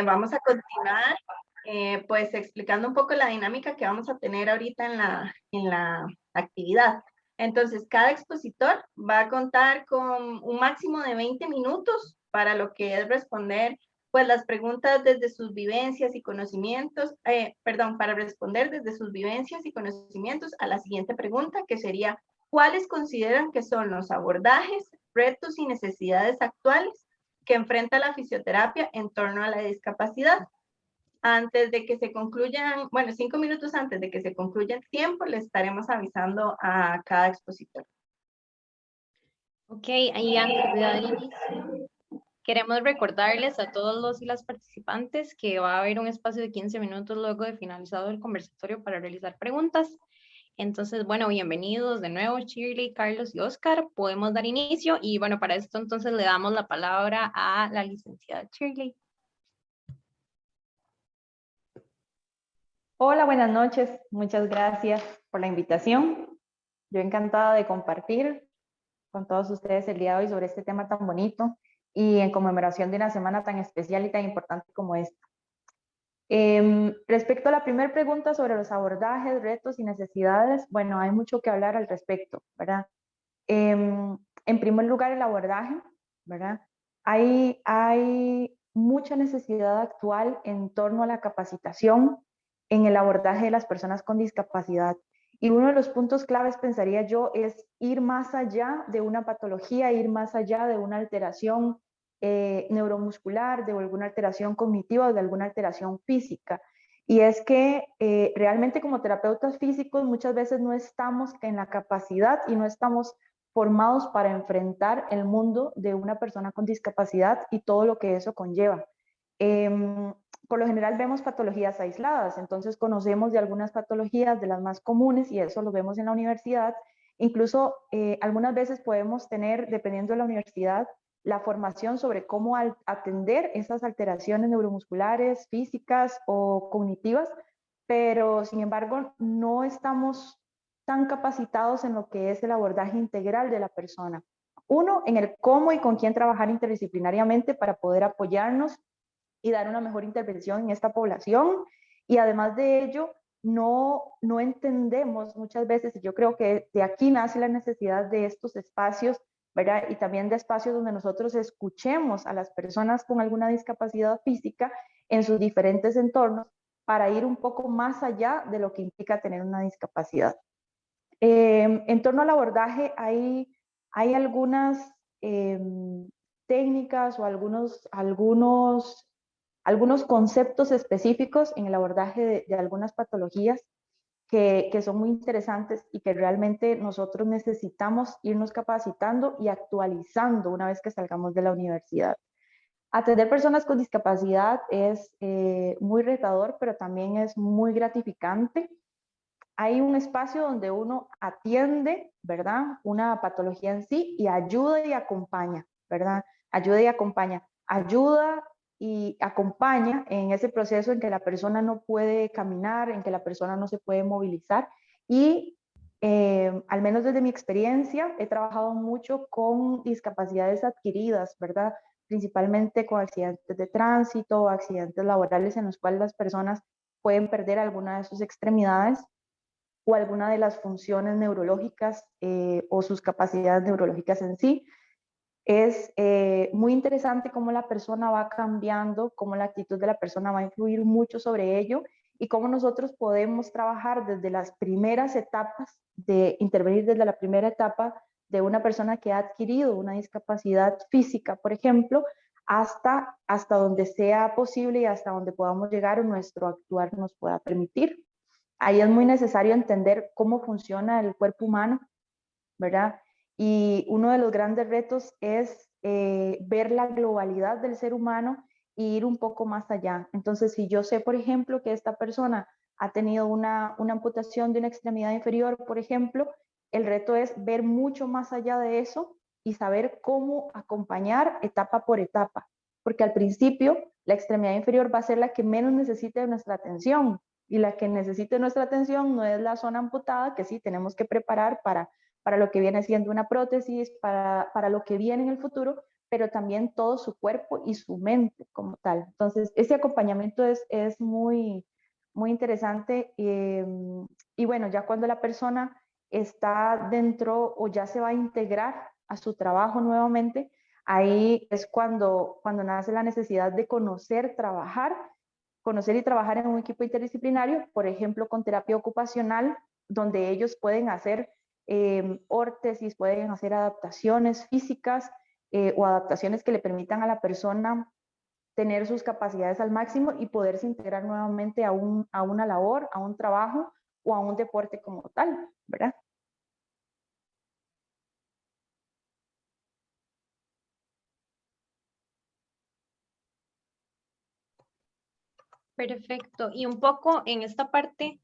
Vamos a continuar pues explicando un poco la dinámica que vamos a tener ahorita en la actividad. Entonces, cada expositor va a contar con un máximo de 20 minutos para lo que es responder pues las preguntas desde sus vivencias y conocimientos, para responder desde sus vivencias y conocimientos a la siguiente pregunta, que sería, ¿cuáles consideran que son los abordajes, retos y necesidades actuales que enfrenta la fisioterapia en torno a la discapacidad? Antes de que se concluyan, bueno, 5 minutos antes de que se concluya el tiempo, le estaremos avisando a cada expositor. Ok, ahí antes de dar inicio, queremos recordarles a todos los y las participantes que va a haber un espacio de 15 minutos luego de finalizado el conversatorio para realizar preguntas. Entonces, bueno, bienvenidos de nuevo, Shirley, Carlos y Oscar. Podemos dar inicio y bueno, para esto entonces le damos la palabra a la licenciada Shirley. Hola, buenas noches. Muchas gracias por la invitación. Yo encantada de compartir con todos ustedes el día de hoy sobre este tema tan bonito y en conmemoración de una semana tan especial y tan importante como esta. Respecto a la primera pregunta sobre los abordajes, retos y necesidades, bueno, hay mucho que hablar al respecto, ¿verdad? En primer lugar, el abordaje, ¿verdad? Hay mucha necesidad actual en torno a la capacitación en el abordaje de las personas con discapacidad. Y uno de los puntos claves, pensaría yo, es ir más allá de una patología, ir más allá de una alteración neuromuscular, de alguna alteración cognitiva o de alguna alteración física. Y es que realmente como terapeutas físicos muchas veces no estamos en la capacidad y no estamos formados para enfrentar el mundo de una persona con discapacidad y todo lo que eso conlleva. Por lo general vemos patologías aisladas, entonces conocemos de algunas patologías, de las más comunes, y eso lo vemos en la universidad. Incluso algunas veces podemos tener, dependiendo de la universidad, la formación sobre cómo atender esas alteraciones neuromusculares, físicas o cognitivas, pero sin embargo no estamos tan capacitados en lo que es el abordaje integral de la persona. Uno, en el cómo y con quién trabajar interdisciplinariamente para poder apoyarnos y dar una mejor intervención en esta población. Y además de ello, no entendemos muchas veces, y yo creo que de aquí nace la necesidad de estos espacios, ¿verdad? Y también de espacios donde nosotros escuchemos a las personas con alguna discapacidad física en sus diferentes entornos para ir un poco más allá de lo que implica tener una discapacidad. En torno al abordaje hay algunas técnicas o algunos conceptos específicos en el abordaje de algunas patologías que son muy interesantes y que realmente nosotros necesitamos irnos capacitando y actualizando una vez que salgamos de la universidad. Atender personas con discapacidad es muy retador, pero también es muy gratificante. Hay un espacio donde uno atiende, ¿verdad? Una patología en sí y ayuda y acompaña, ¿verdad? Ayuda y acompaña. Ayuda y acompaña en ese proceso en que la persona no puede caminar, en que la persona no se puede movilizar. Y al menos desde mi experiencia, he trabajado mucho con discapacidades adquiridas, ¿verdad? Principalmente con accidentes de tránsito o accidentes laborales en los cuales las personas pueden perder alguna de sus extremidades o alguna de las funciones neurológicas o sus capacidades neurológicas en sí. Es muy interesante cómo la persona va cambiando, cómo la actitud de la persona va a influir mucho sobre ello y cómo nosotros podemos trabajar desde las primeras etapas, de intervenir desde la primera etapa de una persona que ha adquirido una discapacidad física, por ejemplo, hasta donde sea posible y hasta donde podamos llegar o nuestro actuar nos pueda permitir. Ahí es muy necesario entender cómo funciona el cuerpo humano, ¿verdad? Y uno de los grandes retos es ver la globalidad del ser humano e ir un poco más allá. Entonces, si yo sé, por ejemplo, que esta persona ha tenido una amputación de una extremidad inferior, por ejemplo, el reto es ver mucho más allá de eso y saber cómo acompañar etapa por etapa, porque al principio la extremidad inferior va a ser la que menos necesite de nuestra atención y la que necesite nuestra atención no es la zona amputada, que sí tenemos que preparar para lo que viene siendo una prótesis, para lo que viene en el futuro, pero también todo su cuerpo y su mente como tal. Entonces, ese acompañamiento es muy, muy interesante. Y bueno, ya cuando la persona está dentro o ya se va a integrar a su trabajo nuevamente, ahí es cuando nace la necesidad de conocer y trabajar en un equipo interdisciplinario, por ejemplo, con terapia ocupacional, donde ellos pueden hacer órtesis, pueden hacer adaptaciones físicas o adaptaciones que le permitan a la persona tener sus capacidades al máximo y poderse integrar nuevamente a una labor, a un trabajo o a un deporte como tal, ¿verdad? Perfecto. Y un poco en esta parte,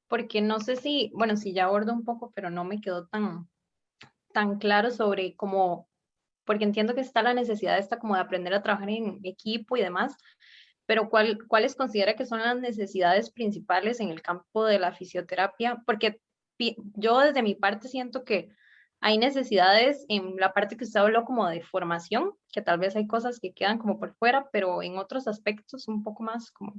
porque no sé si, bueno, si ya abordo un poco, pero no me quedó tan claro sobre cómo, porque entiendo que está la necesidad esta como de aprender a trabajar en equipo y demás, pero ¿cuáles considera que son las necesidades principales en el campo de la fisioterapia? Porque yo desde mi parte siento que hay necesidades en la parte que usted habló como de formación, que tal vez hay cosas que quedan como por fuera, pero en otros aspectos un poco más como...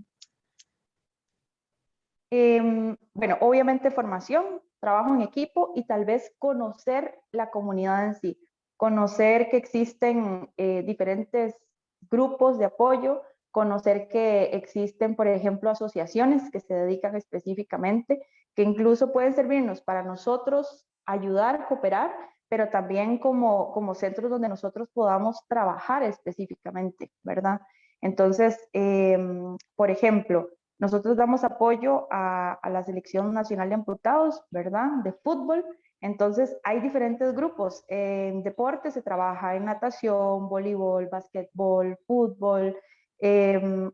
Bueno, obviamente formación, trabajo en equipo y tal vez conocer la comunidad en sí, conocer que existen diferentes grupos de apoyo, conocer que existen, por ejemplo, asociaciones que se dedican específicamente, que incluso pueden servirnos para nosotros ayudar, cooperar, pero también como centros donde nosotros podamos trabajar específicamente, ¿verdad? Entonces, por ejemplo, nosotros damos apoyo a la Selección Nacional de Amputados, ¿verdad? De fútbol. Entonces, hay diferentes grupos. En deporte se trabaja en natación, voleibol, básquetbol, fútbol,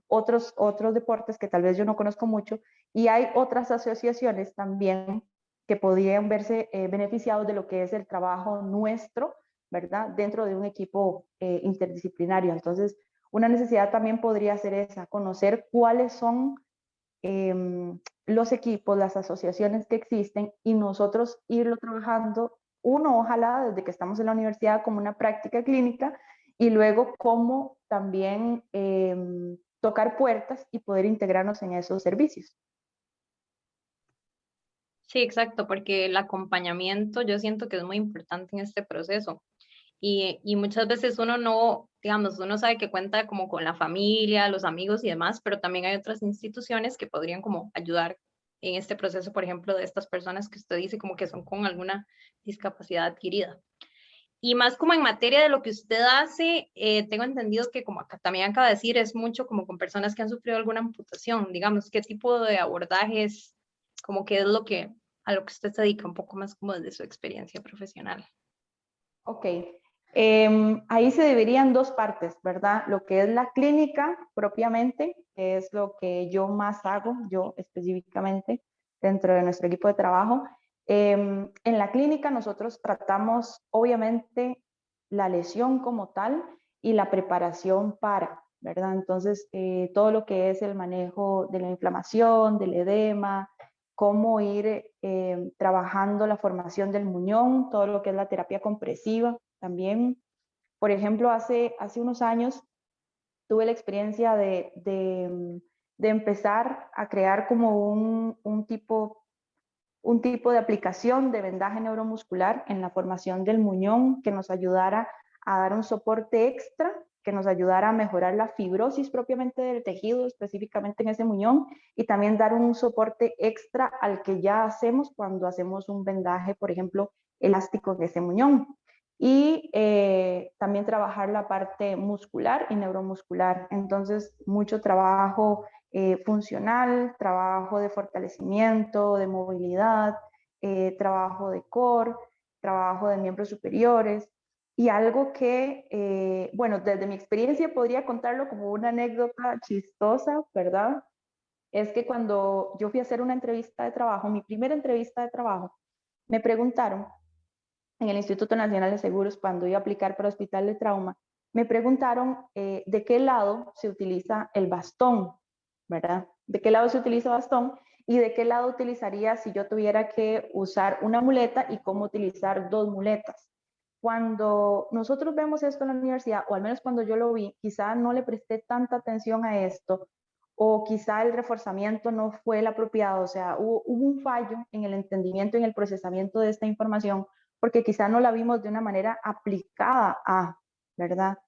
otros deportes que tal vez yo no conozco mucho. Y hay otras asociaciones también que podrían verse beneficiados de lo que es el trabajo nuestro, ¿verdad? Dentro de un equipo interdisciplinario. Entonces, una necesidad también podría ser esa, conocer cuáles son los equipos, las asociaciones que existen y nosotros irlo trabajando, uno, ojalá desde que estamos en la universidad como una práctica clínica y luego cómo también tocar puertas y poder integrarnos en esos servicios. Sí, exacto, porque el acompañamiento yo siento que es muy importante en este proceso. Y muchas veces uno no, digamos, uno sabe que cuenta como con la familia, los amigos y demás, pero también hay otras instituciones que podrían como ayudar en este proceso, por ejemplo, de estas personas que usted dice como que son con alguna discapacidad adquirida. Y más como en materia de lo que usted hace, tengo entendido que como acá también acaba de decir, es mucho como con personas que han sufrido alguna amputación, digamos, ¿qué tipo de abordajes, como que es lo que, a lo que usted se dedica un poco más como desde su experiencia profesional? Ok, ahí se dividirían dos partes, ¿verdad? Lo que es la clínica propiamente, que es lo que yo más hago, yo específicamente, dentro de nuestro equipo de trabajo. En la clínica nosotros tratamos, obviamente, la lesión como tal y la preparación para, ¿verdad? Entonces, todo lo que es el manejo de la inflamación, del edema, cómo ir trabajando la formación del muñón, todo lo que es la terapia compresiva también. Por ejemplo, hace unos años tuve la experiencia de empezar a crear como un tipo de aplicación de vendaje neuromuscular en la formación del muñón que nos ayudara a dar un soporte extra, que nos ayudara a mejorar la fibrosis propiamente del tejido, específicamente en ese muñón, y también dar un soporte extra al que ya hacemos cuando hacemos un vendaje, por ejemplo, elástico en ese muñón. Y también trabajar la parte muscular y neuromuscular. Entonces, mucho trabajo funcional, trabajo de fortalecimiento, de movilidad, trabajo de core, trabajo de miembros superiores. Y algo que, bueno, desde mi experiencia podría contarlo como una anécdota chistosa, ¿verdad? Es que cuando yo fui a hacer una entrevista de trabajo, mi primera entrevista de trabajo, me preguntaron en el Instituto Nacional de Seguros, cuando iba a aplicar para hospital de trauma, me preguntaron de qué lado se utiliza el bastón, ¿verdad? ¿De qué lado se utiliza bastón? Y de qué lado utilizaría si yo tuviera que usar una muleta y cómo utilizar dos muletas. cuando nosotros vemos esto en la universidad, o al menos cuando yo lo vi, quizá no le presté tanta atención a esto, o quizá el reforzamiento no fue el apropiado, o sea, hubo un fallo en el entendimiento y en el procesamiento de esta información, porque quizá no la vimos de una manera aplicada a, ¿verdad?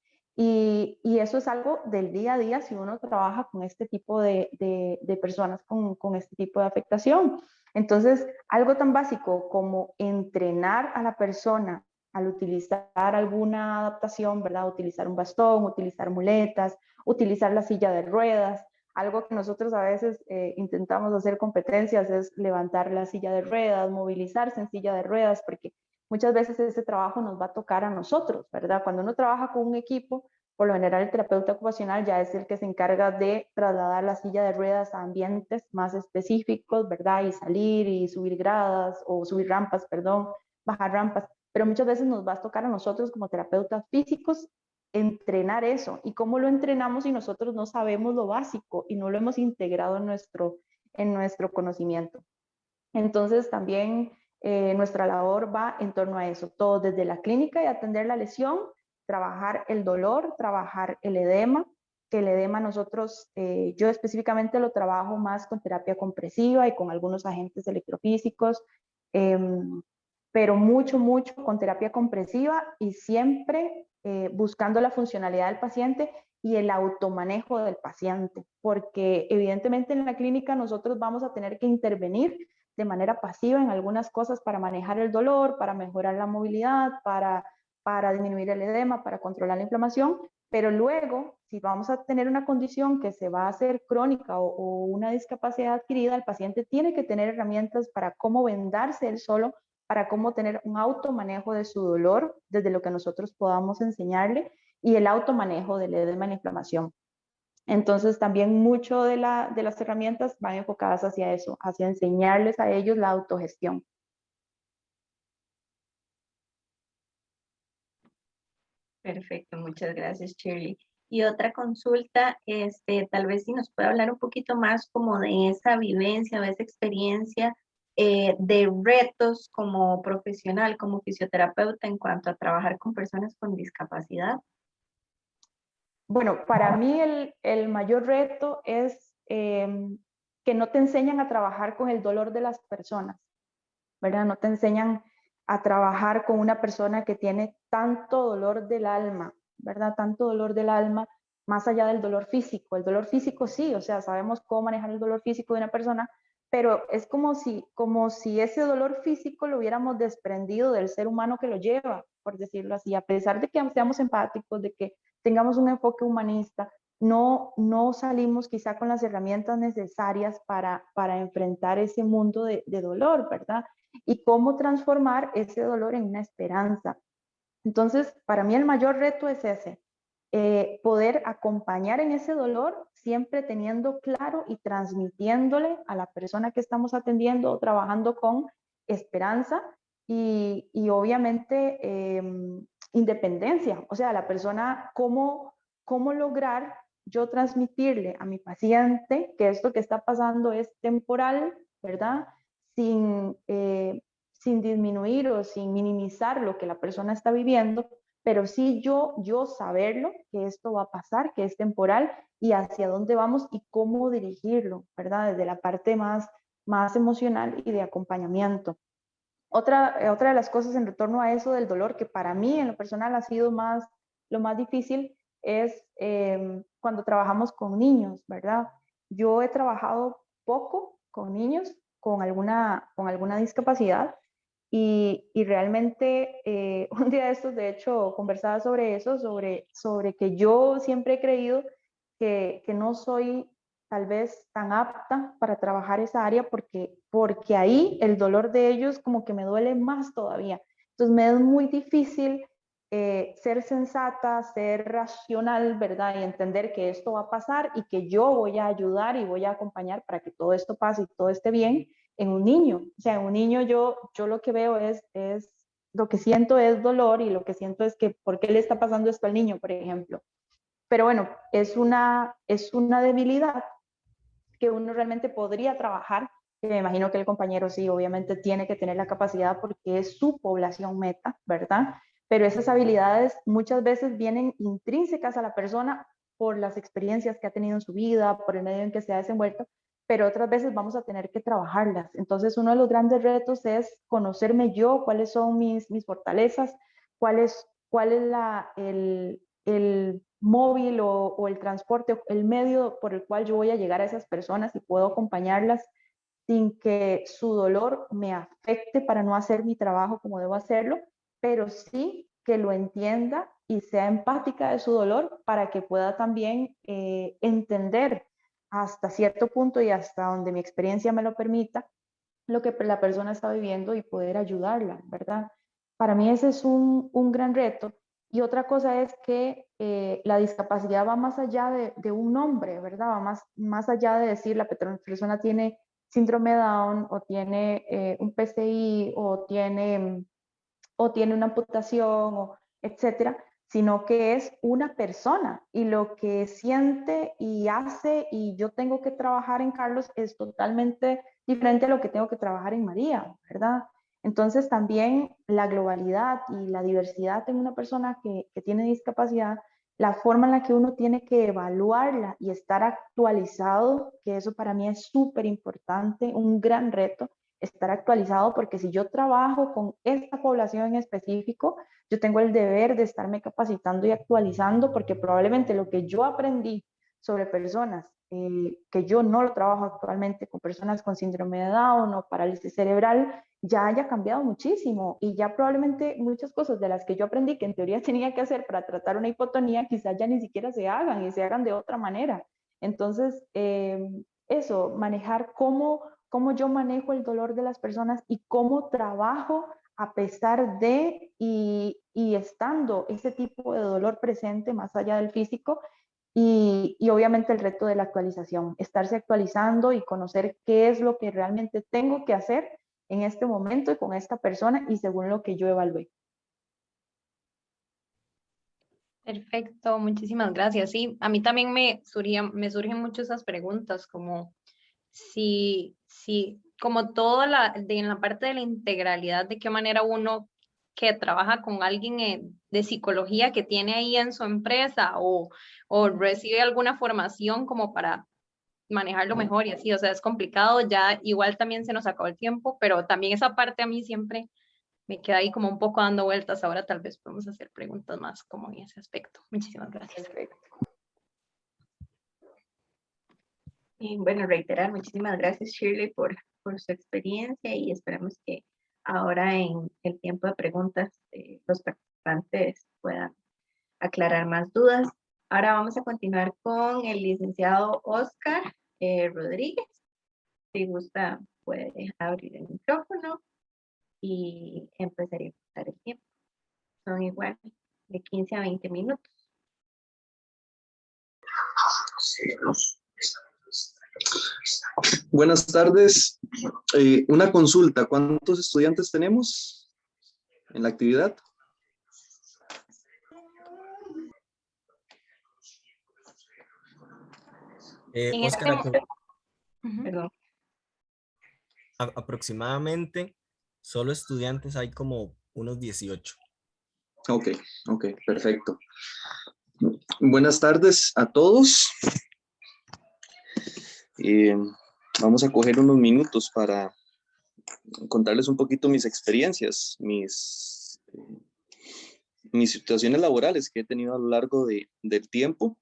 Y eso es algo del día a día si uno trabaja con este tipo de personas con este tipo de afectación. Entonces, algo tan básico como entrenar a la persona al utilizar alguna adaptación, ¿verdad? Utilizar un bastón, utilizar muletas, utilizar la silla de ruedas. Algo que nosotros a veces intentamos hacer competencias es levantar la silla de ruedas, movilizarse en silla de ruedas, porque muchas veces ese trabajo nos va a tocar a nosotros, ¿verdad? Cuando uno trabaja con un equipo, por lo general el terapeuta ocupacional ya es el que se encarga de trasladar la silla de ruedas a ambientes más específicos, ¿verdad? Y salir y subir gradas o subir rampas, perdón, bajar rampas. Pero muchas veces nos va a tocar a nosotros como terapeutas físicos entrenar eso. ¿Y cómo lo entrenamos si nosotros no sabemos lo básico y no lo hemos integrado en nuestro conocimiento? Entonces también nuestra labor va en torno a eso, todo desde la clínica y atender la lesión, trabajar el dolor, trabajar el edema, que el edema nosotros, yo específicamente lo trabajo más con terapia compresiva y con algunos agentes electrofísicos, eh, pero mucho, mucho con terapia compresiva y siempre buscando la funcionalidad del paciente y el automanejo del paciente, porque evidentemente en la clínica nosotros vamos a tener que intervenir de manera pasiva en algunas cosas para manejar el dolor, para mejorar la movilidad, para disminuir el edema, para controlar la inflamación, pero luego, si vamos a tener una condición que se va a hacer crónica o una discapacidad adquirida, el paciente tiene que tener herramientas para cómo vendarse él solo, para cómo tener un automanejo de su dolor, desde lo que nosotros podamos enseñarle, y el automanejo del edema y la inflamación. Entonces también mucho de las herramientas van enfocadas hacia eso, hacia enseñarles a ellos la autogestión. Perfecto, muchas gracias, Shirley. Y otra consulta, tal vez si nos puede hablar un poquito más como de esa vivencia o esa experiencia de retos como profesional, como fisioterapeuta en cuanto a trabajar con personas con discapacidad. Bueno, para mí el mayor reto es que no te enseñan a trabajar con el dolor de las personas, ¿verdad? No te enseñan a trabajar con una persona que tiene tanto dolor del alma, ¿verdad? Tanto dolor del alma, más allá del dolor físico. El dolor físico sí, o sea, sabemos cómo manejar el dolor físico de una persona, pero es como si ese dolor físico lo hubiéramos desprendido del ser humano que lo lleva, por decirlo así, a pesar de que seamos empáticos, de que tengamos un enfoque humanista, no salimos quizá con las herramientas necesarias para enfrentar ese mundo de dolor, ¿verdad? Y cómo transformar ese dolor en una esperanza. Entonces, para mí el mayor reto es ese, poder acompañar en ese dolor, siempre teniendo claro y transmitiéndole a la persona que estamos atendiendo o trabajando con esperanza y obviamente independencia. O sea, la persona, cómo lograr yo transmitirle a mi paciente que esto que está pasando es temporal, ¿verdad? Sin, sin disminuir o sin minimizar lo que la persona está viviendo, pero sí yo saberlo, que esto va a pasar, que es temporal y hacia dónde vamos y cómo dirigirlo, ¿verdad? Desde la parte más emocional y de acompañamiento. Otra de las cosas en retorno a eso del dolor, que para mí en lo personal ha sido lo más difícil, es cuando trabajamos con niños, ¿verdad? Yo he trabajado poco con niños con alguna discapacidad y realmente un día de estos, de hecho, conversaba sobre eso, sobre que yo siempre he creído que no soy tal vez tan apta para trabajar esa área porque ahí el dolor de ellos como que me duele más todavía. Entonces me es muy difícil ser sensata, ser racional, ¿verdad? Y entender que esto va a pasar y que yo voy a ayudar y voy a acompañar para que todo esto pase y todo esté bien en un niño. O sea, en un niño yo lo que veo es, lo que siento es dolor y lo que siento es que, ¿por qué le está pasando esto al niño, por ejemplo? Pero bueno, es una debilidad que uno realmente podría trabajar. Y me imagino que el compañero sí, obviamente tiene que tener la capacidad porque es su población meta, ¿verdad? pero esas habilidades muchas veces vienen intrínsecas a la persona por las experiencias que ha tenido en su vida, por el medio en que se ha desenvuelto, pero otras veces vamos a tener que trabajarlas. Entonces, uno de los grandes retos es conocerme yo, cuáles son mis fortalezas, cuál es el móvil o el transporte, el medio por el cual yo voy a llegar a esas personas y puedo acompañarlas sin que su dolor me afecte para no hacer mi trabajo como debo hacerlo, pero sí que lo entienda y sea empática de su dolor para que pueda también entender hasta cierto punto y hasta donde mi experiencia me lo permita, lo que la persona está viviendo y poder ayudarla, ¿verdad? Para mí ese es un gran reto. Y otra cosa es que la discapacidad va más allá de un nombre, ¿verdad? Va más allá de decir la persona tiene síndrome de Down o tiene un PCI o tiene una amputación, o etcétera, sino que es una persona y lo que siente y hace y yo tengo que trabajar en Carlos es totalmente diferente a lo que tengo que trabajar en María, ¿verdad? Entonces también la globalidad y la diversidad en una persona que tiene discapacidad, la forma en la que uno tiene que evaluarla y estar actualizado, que eso para mí es súper importante, un gran reto, estar actualizado, porque si yo trabajo con esta población en específico, yo tengo el deber de estarme capacitando y actualizando, porque probablemente lo que yo aprendí sobre personas que yo no lo trabajo actualmente, con personas con síndrome de Down o parálisis cerebral, ya haya cambiado muchísimo y ya probablemente muchas cosas de las que yo aprendí que en teoría tenía que hacer para tratar una hipotonía, quizás ya ni siquiera se hagan y se hagan de otra manera. Entonces, eso, manejar cómo yo manejo el dolor de las personas y cómo trabajo a pesar de y estando ese tipo de dolor presente más allá del físico y obviamente el reto de la actualización, estarse actualizando y conocer qué es lo que realmente tengo que hacer en este momento y con esta persona y según lo que yo evalué. Perfecto, muchísimas gracias. Sí, a mí también me surgen mucho esas preguntas, como si como todo en la parte de la integralidad, de qué manera uno que trabaja con alguien de psicología que tiene ahí en su empresa o recibe alguna formación como para manejarlo mejor y así, o sea, es complicado, ya igual también se nos acabó el tiempo, pero también esa parte a mí siempre me queda ahí como un poco dando vueltas. Ahora tal vez podemos hacer preguntas más como en ese aspecto. Muchísimas gracias. Perfecto. Y bueno, reiterar, muchísimas gracias Shirley por su experiencia y esperamos que ahora en el tiempo de preguntas los participantes puedan aclarar más dudas. Ahora vamos a continuar con el licenciado Oscar Rodríguez. Si gusta, puede abrir el micrófono y empezaría a contar el tiempo. Son igual de 15 a 20 minutos. Buenas tardes. Una consulta. ¿Cuántos estudiantes tenemos en la actividad? En este Oscar, momento, Perdón. aproximadamente solo estudiantes hay como unos 18. Ok, perfecto. Buenas tardes a todos. Vamos a coger unos minutos para contarles un poquito mis experiencias, mis situaciones laborales que he tenido a lo largo del tiempo.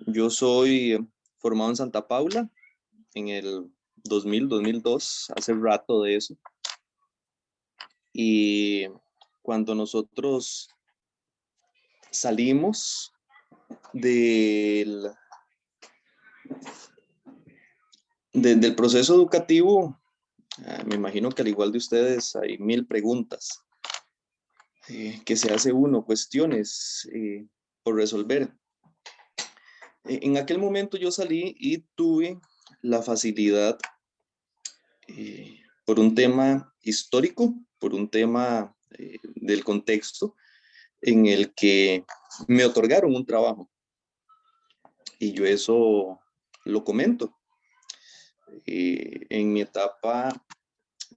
Yo soy formado en Santa Paula en el 2002, hace rato de eso. Y cuando nosotros salimos del proceso educativo, me imagino que al igual de ustedes hay 1000 preguntas que se hace uno, cuestiones por resolver. En aquel momento yo salí y tuve la facilidad por un tema histórico, por un tema del contexto en el que me otorgaron un trabajo. Y yo eso lo comento. En mi etapa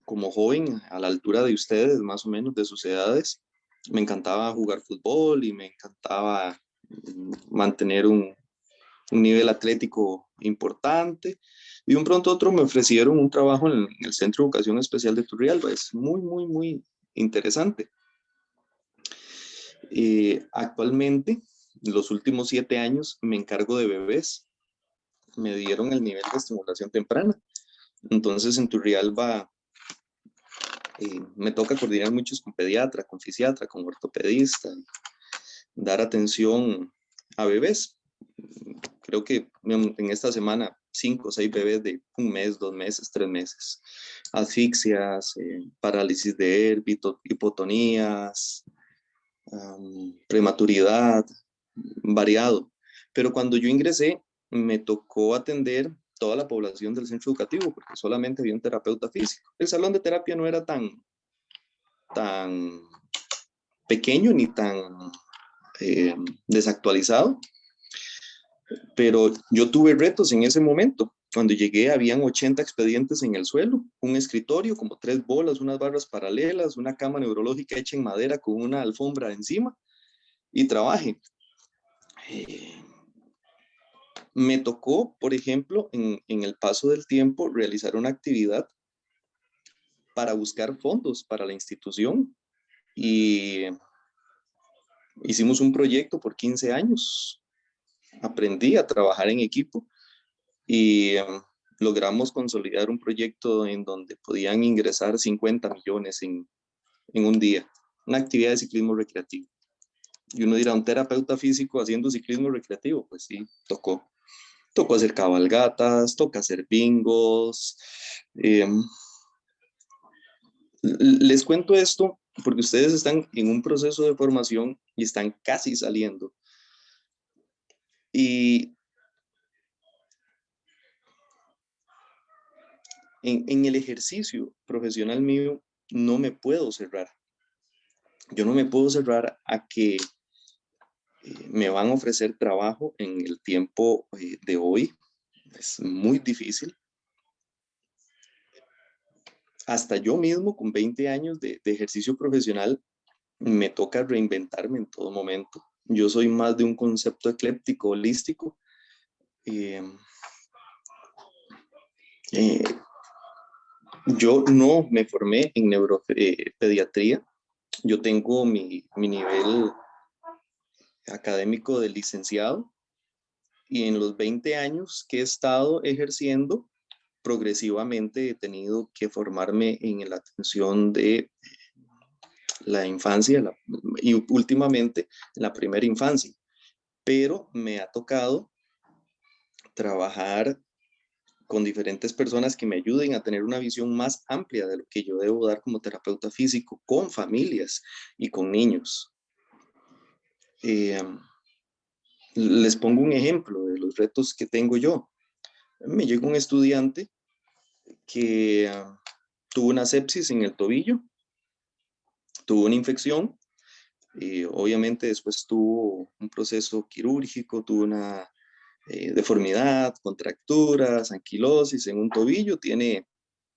como joven, a la altura de ustedes, más o menos de sus edades, Me encantaba jugar fútbol y me encantaba mantener un nivel atlético importante. Y de un pronto a otro me ofrecieron un trabajo en el Centro de Educación Especial de Turrialba. Es muy, muy, muy interesante. Actualmente, en los últimos 7 años, me encargo de bebés. Me dieron el nivel de estimulación temprana. Entonces, en Turrialba me toca coordinar muchos con pediatra, con fisiatra, con ortopedista, dar atención a bebés. Creo que en esta semana 5 o 6 bebés de 1 mes, 2 meses, 3 meses. Asfixias, parálisis de Erbit, hipotonías, prematuridad, variado. Pero cuando yo ingresé, me tocó atender toda la población del centro educativo, porque solamente había un terapeuta físico. El salón de terapia no era tan pequeño ni tan desactualizado, pero yo tuve retos en ese momento. Cuando llegué habían 80 expedientes en el suelo, un escritorio, como 3 bolas, unas barras paralelas, una cama neurológica hecha en madera con una alfombra encima y trabajé. Me tocó, por ejemplo, en el paso del tiempo, realizar una actividad para buscar fondos para la institución y hicimos un proyecto por 15 años. Aprendí a trabajar en equipo y logramos consolidar un proyecto en donde podían ingresar 50 millones en un día, una actividad de ciclismo recreativo. Y uno dirá, un terapeuta físico haciendo ciclismo recreativo, pues sí, tocó hacer cabalgatas, toca hacer bingos. Les cuento esto porque ustedes están en un proceso de formación y están casi saliendo. Y en el ejercicio profesional mío no me puedo cerrar. Yo no me puedo cerrar a que me van a ofrecer trabajo en el tiempo de hoy. Es muy difícil. Hasta yo mismo, con 20 años de ejercicio profesional, me toca reinventarme en todo momento. Yo soy más de un concepto ecléptico, holístico. Yo no me formé en neuropediatría. Yo tengo mi nivel académico de licenciado y en los 20 años que he estado ejerciendo, progresivamente he tenido que formarme en la atención de la infancia y últimamente en la primera infancia. Pero me ha tocado trabajar con diferentes personas que me ayuden a tener una visión más amplia de lo que yo debo dar como terapeuta físico, con familias y con niños. Les pongo un ejemplo de los retos que tengo yo. Me llega un estudiante que tuvo una sepsis en el tobillo, tuvo una infección, obviamente después tuvo un proceso quirúrgico, tuvo una deformidad, contracturas, anquilosis en un tobillo, tiene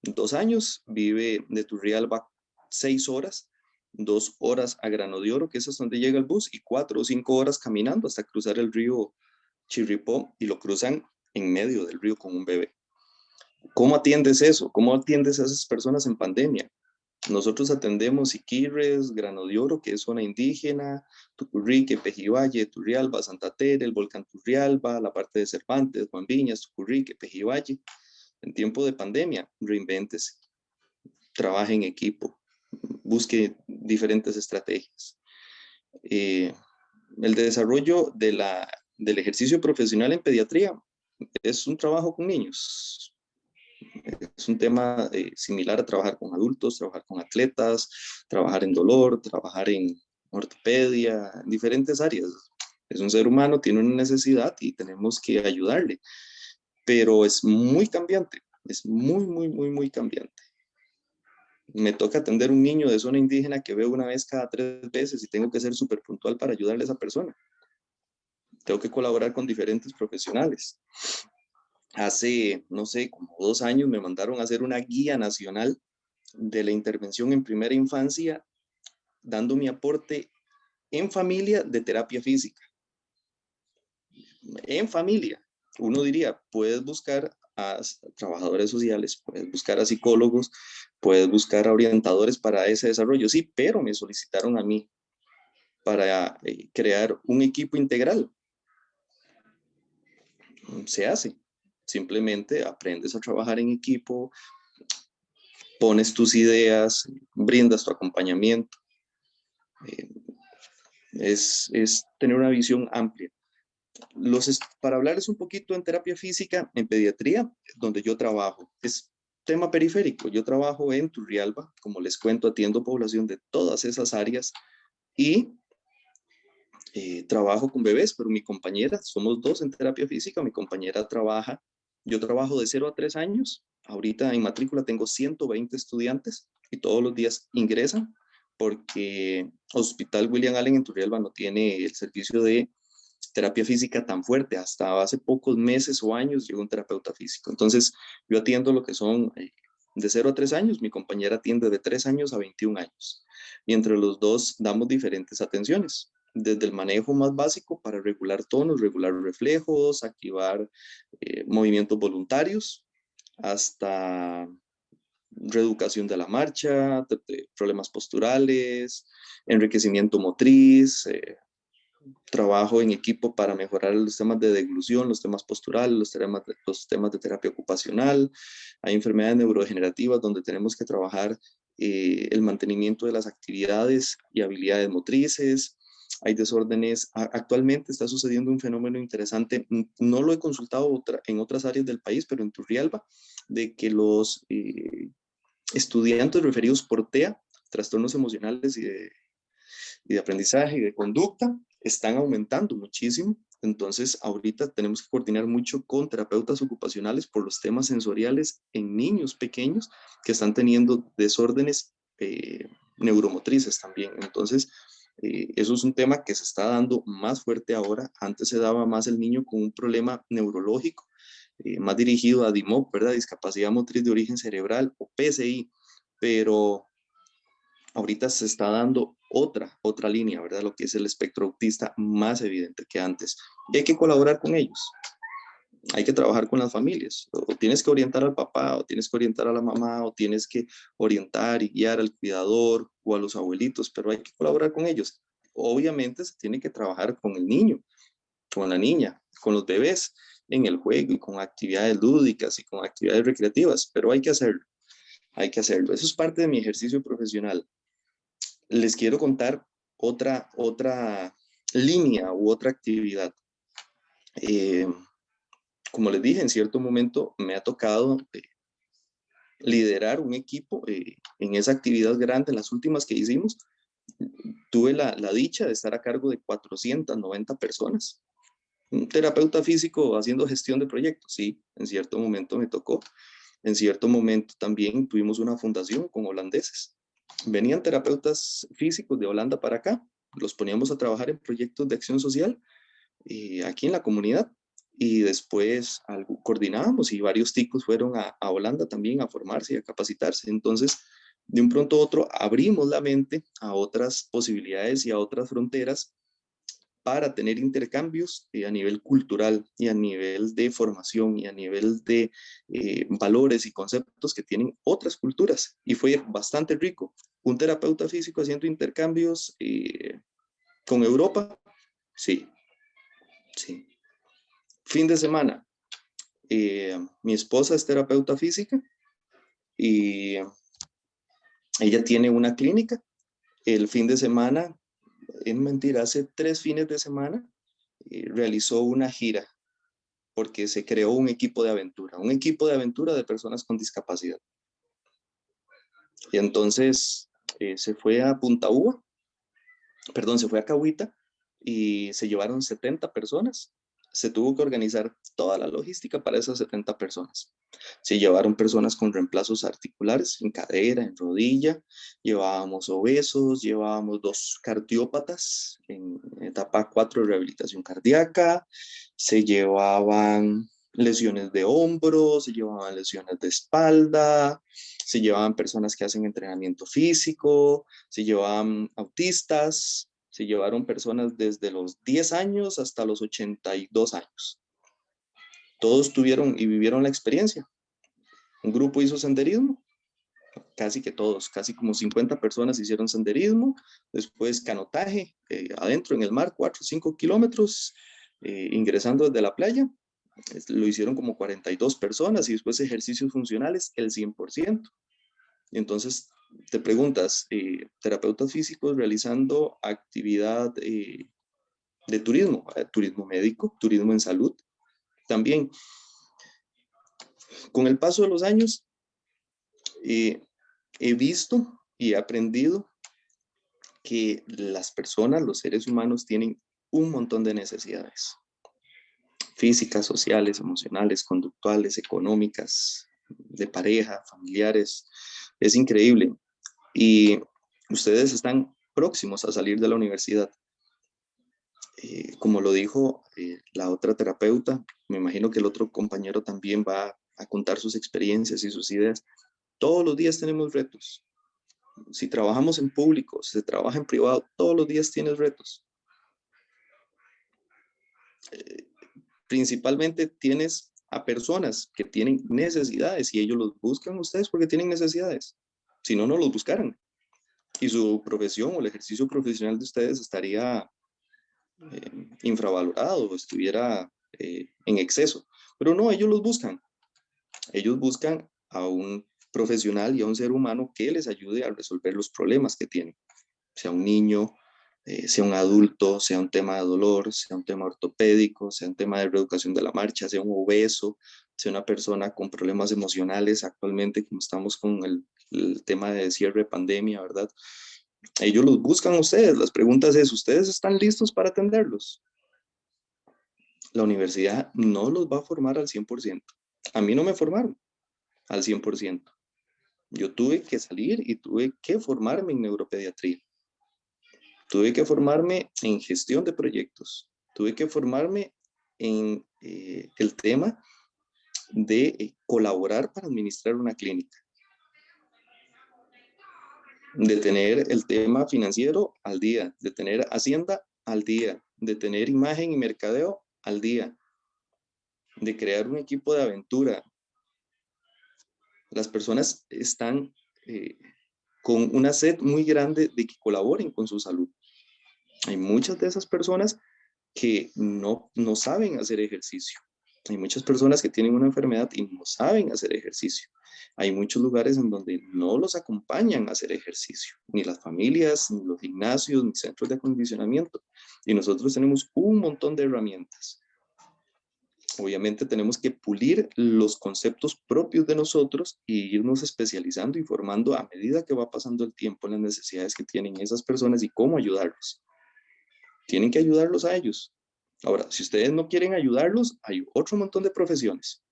2 años, vive de Turrialba 6 horas, 2 horas a Grano de Oro, que es hasta donde llega el bus, y 4 o 5 horas caminando hasta cruzar el río Chirripó, y lo cruzan en medio del río con un bebé. ¿Cómo atiendes eso? ¿Cómo atiendes a esas personas en pandemia? Nosotros atendemos Iquirres, Grano de Oro, que es zona indígena, Tucurrique, Pejivalle, Turrialba, Santa Tere, el volcán Turrialba, la parte de Cervantes, Juan Viñas, Tucurrique, Pejivalle. En tiempo de pandemia, reinvéntese, trabaje en equipo, busque diferentes estrategias. El desarrollo del ejercicio profesional en pediatría es un trabajo con niños. Es un tema similar a trabajar con adultos, trabajar con atletas, trabajar en dolor, trabajar en ortopedia, en diferentes áreas. Es un ser humano, tiene una necesidad y tenemos que ayudarle. Pero es muy cambiante, es muy, muy, muy, muy cambiante. Me toca atender un niño de zona indígena que veo una vez cada 3 veces y tengo que ser súper puntual para ayudarle a esa persona. Tengo que colaborar con diferentes profesionales. Hace, no sé, como 2 años me mandaron a hacer una guía nacional de la intervención en primera infancia dando mi aporte en familia de terapia física. En familia, uno diría, puedes buscar a trabajadores sociales, puedes buscar a psicólogos, puedes buscar a orientadores para ese desarrollo, sí, pero me solicitaron a mí para crear un equipo integral. Se hace, simplemente aprendes a trabajar en equipo, pones tus ideas, brindas tu acompañamiento. Es tener una visión amplia. Para hablarles un poquito en terapia física, en pediatría, donde yo trabajo, es tema periférico. Yo trabajo en Turrialba, como les cuento, atiendo población de todas esas áreas y trabajo con bebés, pero mi compañera, somos dos en terapia física, mi compañera trabaja, yo trabajo de 0 a 3 años, ahorita en matrícula tengo 120 estudiantes y todos los días ingresan porque Hospital William Allen en Turrialba no tiene el servicio de terapia física tan fuerte. Hasta hace pocos meses o años llegó un terapeuta físico. Entonces, yo atiendo lo que son de 0 a 3 años, mi compañera atiende de 3 años a 21 años. Y entre los dos damos diferentes atenciones. Desde el manejo más básico para regular tonos, regular reflejos, activar movimientos voluntarios, hasta reeducación de la marcha, problemas posturales, enriquecimiento motriz, trabajo en equipo para mejorar los temas de deglución, los temas posturales, los temas de terapia ocupacional. Hay enfermedades neurodegenerativas donde tenemos que trabajar el mantenimiento de las actividades y habilidades motrices. Hay desórdenes. Actualmente está sucediendo un fenómeno interesante. No lo he consultado en otras áreas del país, pero en Turrialba, de que los estudiantes referidos por TEA, trastornos emocionales y de aprendizaje y de conducta, están aumentando muchísimo. Entonces, ahorita tenemos que coordinar mucho con terapeutas ocupacionales por los temas sensoriales en niños pequeños que están teniendo desórdenes neuromotrices también. Entonces, eso es un tema que se está dando más fuerte ahora. Antes se daba más el niño con un problema neurológico, más dirigido a DIMOC, ¿verdad? Discapacidad motriz de origen cerebral o PCI, pero ahorita se está dando otra línea, ¿verdad? Lo que es el espectro autista más evidente que antes. Y hay que colaborar con ellos. Hay que trabajar con las familias. O tienes que orientar al papá, o tienes que orientar a la mamá, o tienes que orientar y guiar al cuidador o a los abuelitos, pero hay que colaborar con ellos. Obviamente se tiene que trabajar con el niño, con la niña, con los bebés en el juego y con actividades lúdicas y con actividades recreativas, pero hay que hacerlo. Hay que hacerlo. Eso es parte de mi ejercicio profesional. Les quiero contar otra línea u otra actividad. Como les dije, en cierto momento me ha tocado liderar un equipo en esa actividad grande, en las últimas que hicimos. Tuve la dicha de estar a cargo de 490 personas. Un terapeuta físico haciendo gestión de proyectos, sí, en cierto momento me tocó. En cierto momento también tuvimos una fundación con holandeses. Venían terapeutas físicos de Holanda para acá, los poníamos a trabajar en proyectos de acción social aquí en la comunidad y después coordinábamos y varios ticos fueron a Holanda también a formarse y a capacitarse. Entonces, de un pronto a otro, abrimos la mente a otras posibilidades y a otras fronteras para tener intercambios a nivel cultural y a nivel de formación y a nivel de valores y conceptos que tienen otras culturas. Y fue bastante rico. Un terapeuta físico haciendo intercambios con Europa, sí, sí. Fin de semana, mi esposa es terapeuta física y ella tiene una clínica. El fin de semana, es mentira, hace 3 fines de semana, realizó una gira porque se creó un equipo de aventura de personas con discapacidad. Y entonces se fue a se fue a Cahuita y se llevaron 70 personas. Se tuvo que organizar toda la logística para esas 70 personas. Se llevaron personas con reemplazos articulares en cadera, en rodilla, llevábamos obesos, llevábamos 2 cardiópatas en etapa 4 de rehabilitación cardíaca, se llevaban lesiones de hombro, se llevaban lesiones de espalda, se llevaban personas que hacen entrenamiento físico, se llevaban autistas, se llevaron personas desde los 10 años hasta los 82 años. Todos tuvieron y vivieron la experiencia. Un grupo hizo senderismo, casi que todos, casi como 50 personas hicieron senderismo, después canotaje adentro en el mar, 4 o 5 kilómetros, ingresando desde la playa. Lo hicieron como 42 personas y después ejercicios funcionales, el 100%. Y entonces te preguntas, terapeutas físicos realizando actividad de turismo, turismo médico, turismo en salud. También, con el paso de los años, he visto y he aprendido que las personas, los seres humanos, tienen un montón de necesidades físicas, sociales, emocionales, conductuales, económicas, de pareja, familiares. Es increíble. Y ustedes están próximos a salir de la universidad. Como lo dijo la otra terapeuta, me imagino que el otro compañero también va a contar sus experiencias y sus ideas. Todos los días tenemos retos. Si trabajamos en público, si se trabaja en privado, todos los días tienes retos. Principalmente tienes a personas que tienen necesidades y ellos los buscan ustedes porque tienen necesidades. Si no, no los buscaran. Y su profesión o el ejercicio profesional de ustedes estaría infravalorado o estuviera en exceso. Pero no, ellos los buscan. Ellos buscan a un profesional y a un ser humano que les ayude a resolver los problemas que tienen. Sea un niño, sea un adulto, sea un tema de dolor, sea un tema ortopédico, sea un tema de reeducación de la marcha, sea un obeso, sea una persona con problemas emocionales actualmente, como estamos con el tema de cierre de pandemia, ¿verdad? Ellos los buscan a ustedes. Las preguntas es, ¿ustedes están listos para atenderlos? La universidad no los va a formar al 100%. A mí no me formaron al 100%. Yo tuve que salir y tuve que formarme en neuropediatría. Tuve que formarme en gestión de proyectos. Tuve que formarme en el tema de colaborar para administrar una clínica. De tener el tema financiero al día, de tener hacienda al día, de tener imagen y mercadeo al día, de crear un equipo de aventura. Las personas están con una sed muy grande de que colaboren con su salud. Hay muchas de esas personas que no saben hacer ejercicio. Hay muchas personas que tienen una enfermedad y no saben hacer ejercicio. Hay muchos lugares en donde no los acompañan a hacer ejercicio, ni las familias, ni los gimnasios, ni centros de acondicionamiento. Y nosotros tenemos un montón de herramientas. Obviamente tenemos que pulir los conceptos propios de nosotros y irnos especializando y formando a medida que va pasando el tiempo en las necesidades que tienen esas personas y cómo ayudarlos. Tienen que ayudarlos a ellos. Ahora, si ustedes no quieren ayudarlos, hay otro montón de profesiones.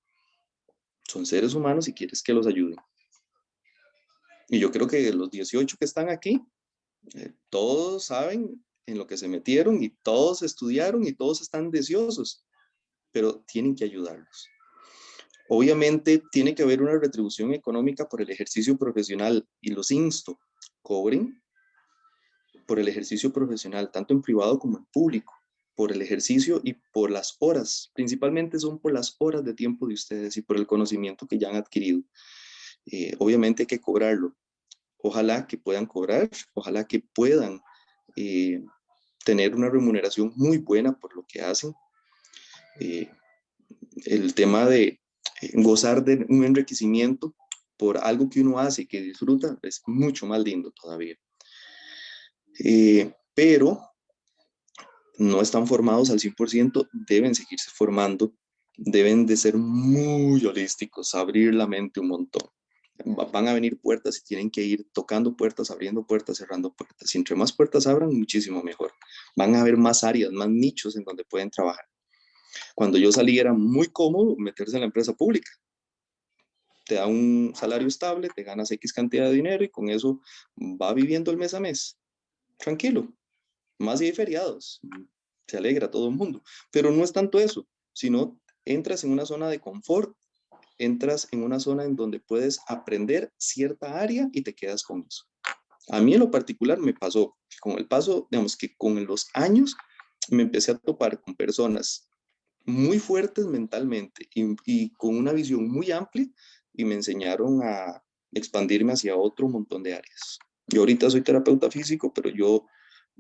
Son seres humanos y quieres que los ayuden. Y yo creo que los 18 que están aquí, todos saben en lo que se metieron y todos estudiaron y todos están deseosos, pero tienen que ayudarlos. Obviamente tiene que haber una retribución económica por el ejercicio profesional y los insto, cobren por el ejercicio profesional, tanto en privado como en público, por el ejercicio y por las horas, principalmente son por las horas de tiempo de ustedes y por el conocimiento que ya han adquirido. Obviamente hay que cobrarlo. Ojalá que puedan cobrar, ojalá que puedan tener una remuneración muy buena por lo que hacen. El tema de gozar de un enriquecimiento por algo que uno hace y que disfruta es mucho más lindo todavía. Pero no están formados al 100%, deben seguirse formando, deben de ser muy holísticos, abrir la mente un montón. Van a venir puertas y tienen que ir tocando puertas, abriendo puertas, cerrando puertas. Y entre más puertas abran, muchísimo mejor. Van a haber más áreas, más nichos en donde pueden trabajar. Cuando yo salí era muy cómodo meterse en la empresa pública. Te da un salario estable, te ganas X cantidad de dinero y con eso va viviendo el mes a mes. Tranquilo. Más y hay feriados. Se alegra todo el mundo. Pero no es tanto eso, sino entras en una zona de confort, entras en una zona en donde puedes aprender cierta área y te quedas con eso. A mí en lo particular me pasó, con el paso, digamos que con los años me empecé a topar con personas muy fuertes mentalmente y con una visión muy amplia y me enseñaron a expandirme hacia otro montón de áreas. Yo ahorita soy terapeuta físico, pero yo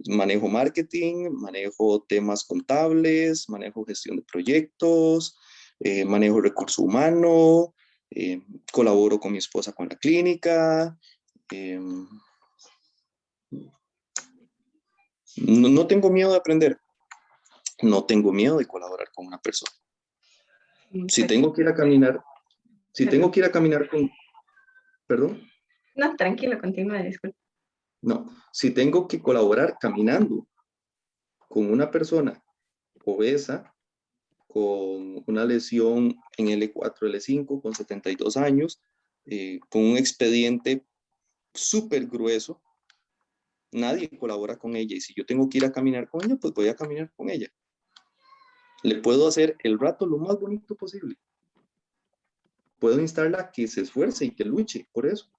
manejo marketing, manejo temas contables, manejo gestión de proyectos, manejo recurso humano, colaboro con mi esposa con la clínica. No tengo miedo de aprender, no tengo miedo de colaborar con una persona. Si Pues, tengo que ir a caminar, si perdón. tengo que ir a caminar con, perdón, No, tranquilo, continúe, disculpe. no, si tengo que colaborar caminando con una persona obesa, con una lesión en L4, L5, con 72 años, con un expediente súper grueso, nadie colabora con ella. Y si yo tengo que ir a caminar con ella, pues voy a caminar con ella. Le puedo hacer el rato lo más bonito posible. Puedo instarla a que se esfuerce y que luche por eso.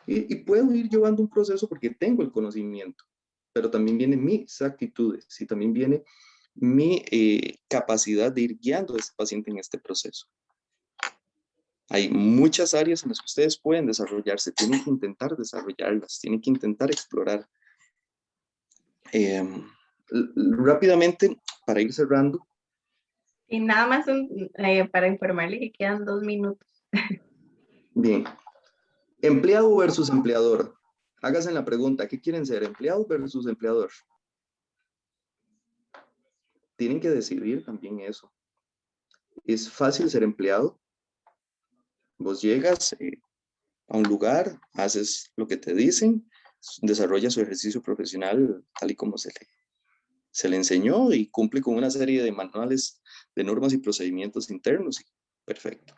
Y puedo ir llevando un proceso porque tengo el conocimiento, pero también vienen mis actitudes y también viene mi capacidad de ir guiando a este paciente en este proceso. Hay muchas áreas en las que ustedes pueden desarrollarse, tienen que intentar desarrollarlas, tienen que intentar explorar. Rápidamente, para ir cerrando. Y nada más para informarle que quedan 2 minutos. Bien. Empleado versus empleador. Háganse la pregunta, ¿qué quieren ser? ¿Empleado versus empleador? Tienen que decidir también eso. Es fácil ser empleado. Vos llegas a un lugar, haces lo que te dicen, desarrollas su ejercicio profesional tal y como se le enseñó y cumple con una serie de manuales de normas y procedimientos internos. Perfecto.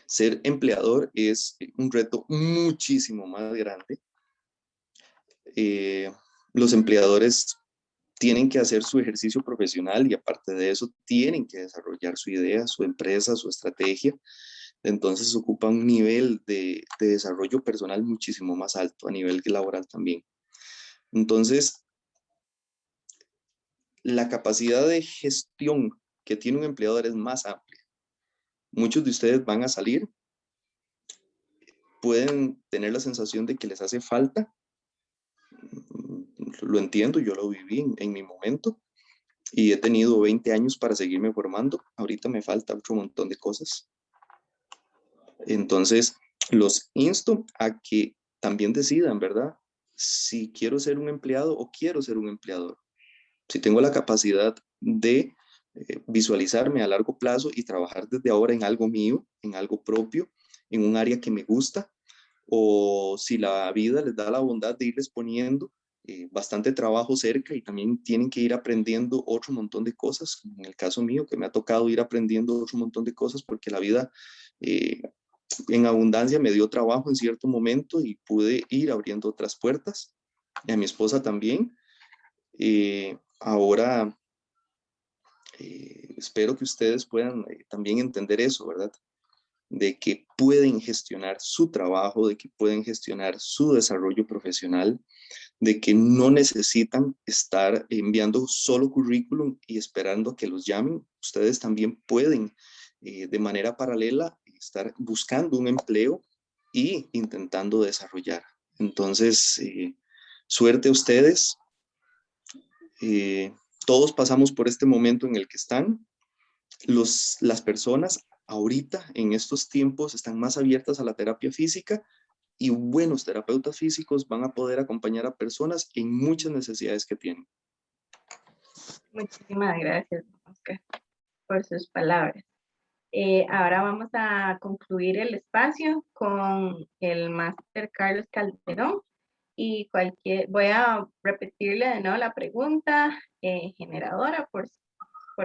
Ser empleador es un reto muchísimo más grande. Los empleadores tienen que hacer su ejercicio profesional y aparte de eso tienen que desarrollar su idea, su empresa, su estrategia. Entonces ocupa un nivel de desarrollo personal muchísimo más alto, a nivel laboral también. Entonces, la capacidad de gestión que tiene un empleador es más amplia. Muchos de ustedes van a salir, pueden tener la sensación de que les hace falta. Lo entiendo, yo lo viví en mi momento y he tenido 20 años para seguirme formando. Ahorita me falta otro montón de cosas. Entonces, los insto a que también decidan, ¿verdad? Si quiero ser un empleado o quiero ser un empleador. Si tengo la capacidad de visualizarme a largo plazo y trabajar desde ahora en algo mío, en algo propio, en un área que me gusta, o si la vida les da la bondad de irles poniendo bastante trabajo cerca y también tienen que ir aprendiendo otro montón de cosas, en el caso mío, que me ha tocado ir aprendiendo otro montón de cosas porque la vida en abundancia me dio trabajo en cierto momento y pude ir abriendo otras puertas, y a mi esposa también. Ahora espero que ustedes puedan también entender eso, ¿verdad? De que pueden gestionar su trabajo, de que pueden gestionar su desarrollo profesional, de que no necesitan estar enviando solo currículum y esperando a que los llamen. Ustedes también pueden, de manera paralela, estar buscando un empleo y intentando desarrollar. Entonces, suerte a ustedes. Todos pasamos por este momento en el que están. Las personas ahorita, en estos tiempos, están más abiertas a la terapia física y buenos terapeutas físicos van a poder acompañar a personas en muchas necesidades que tienen. Muchísimas gracias, Oscar, por sus palabras. Ahora vamos a concluir el espacio con el máster Carlos Calderón y voy a repetirle de nuevo la pregunta generadora por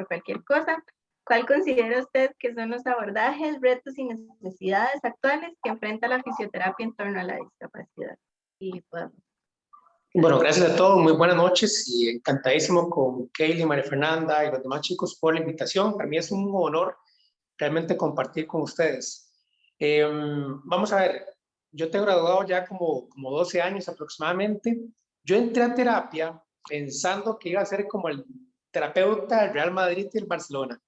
cualquier cosa. ¿Cuál considera usted que son los abordajes, retos y necesidades actuales que enfrenta la fisioterapia en torno a la discapacidad? Y podemos Bueno, gracias a todos, muy buenas noches y encantadísimo con Kaylee, María Fernanda y los demás chicos por la invitación. Para mí es un honor realmente compartir con ustedes. Vamos a ver, yo te he graduado ya como 12 años aproximadamente. Yo entré a terapia pensando que iba a ser como el terapeuta del Real Madrid y el Barcelona,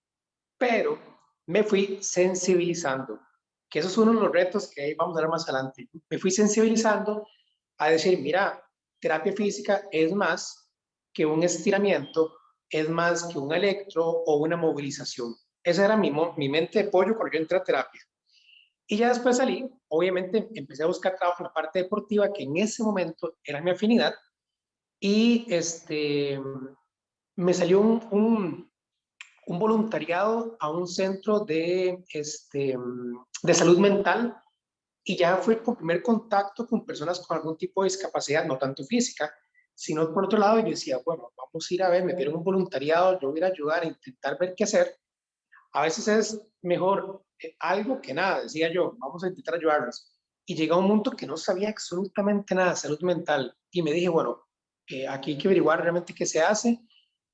pero me fui sensibilizando, que eso es uno de los retos que ahí vamos a ver más adelante. Me fui sensibilizando a decir, mira, terapia física es más que un estiramiento, es más que un electro o una movilización. Esa era mi mente de pollo cuando yo entré a terapia. Y ya después salí, obviamente empecé a buscar trabajo en la parte deportiva, que en ese momento era mi afinidad, y me salió un voluntariado a un centro de salud mental y ya fue con primer contacto con personas con algún tipo de discapacidad, no tanto física, sino por otro lado yo decía, bueno, vamos a ir a ver, me pidieron un voluntariado, yo voy a ir a ayudar, a intentar ver qué hacer. A veces es mejor algo que nada, decía yo, vamos a intentar ayudarlos. Y llega un punto que no sabía absolutamente nada de salud mental y me dije, bueno, aquí hay que averiguar realmente qué se hace.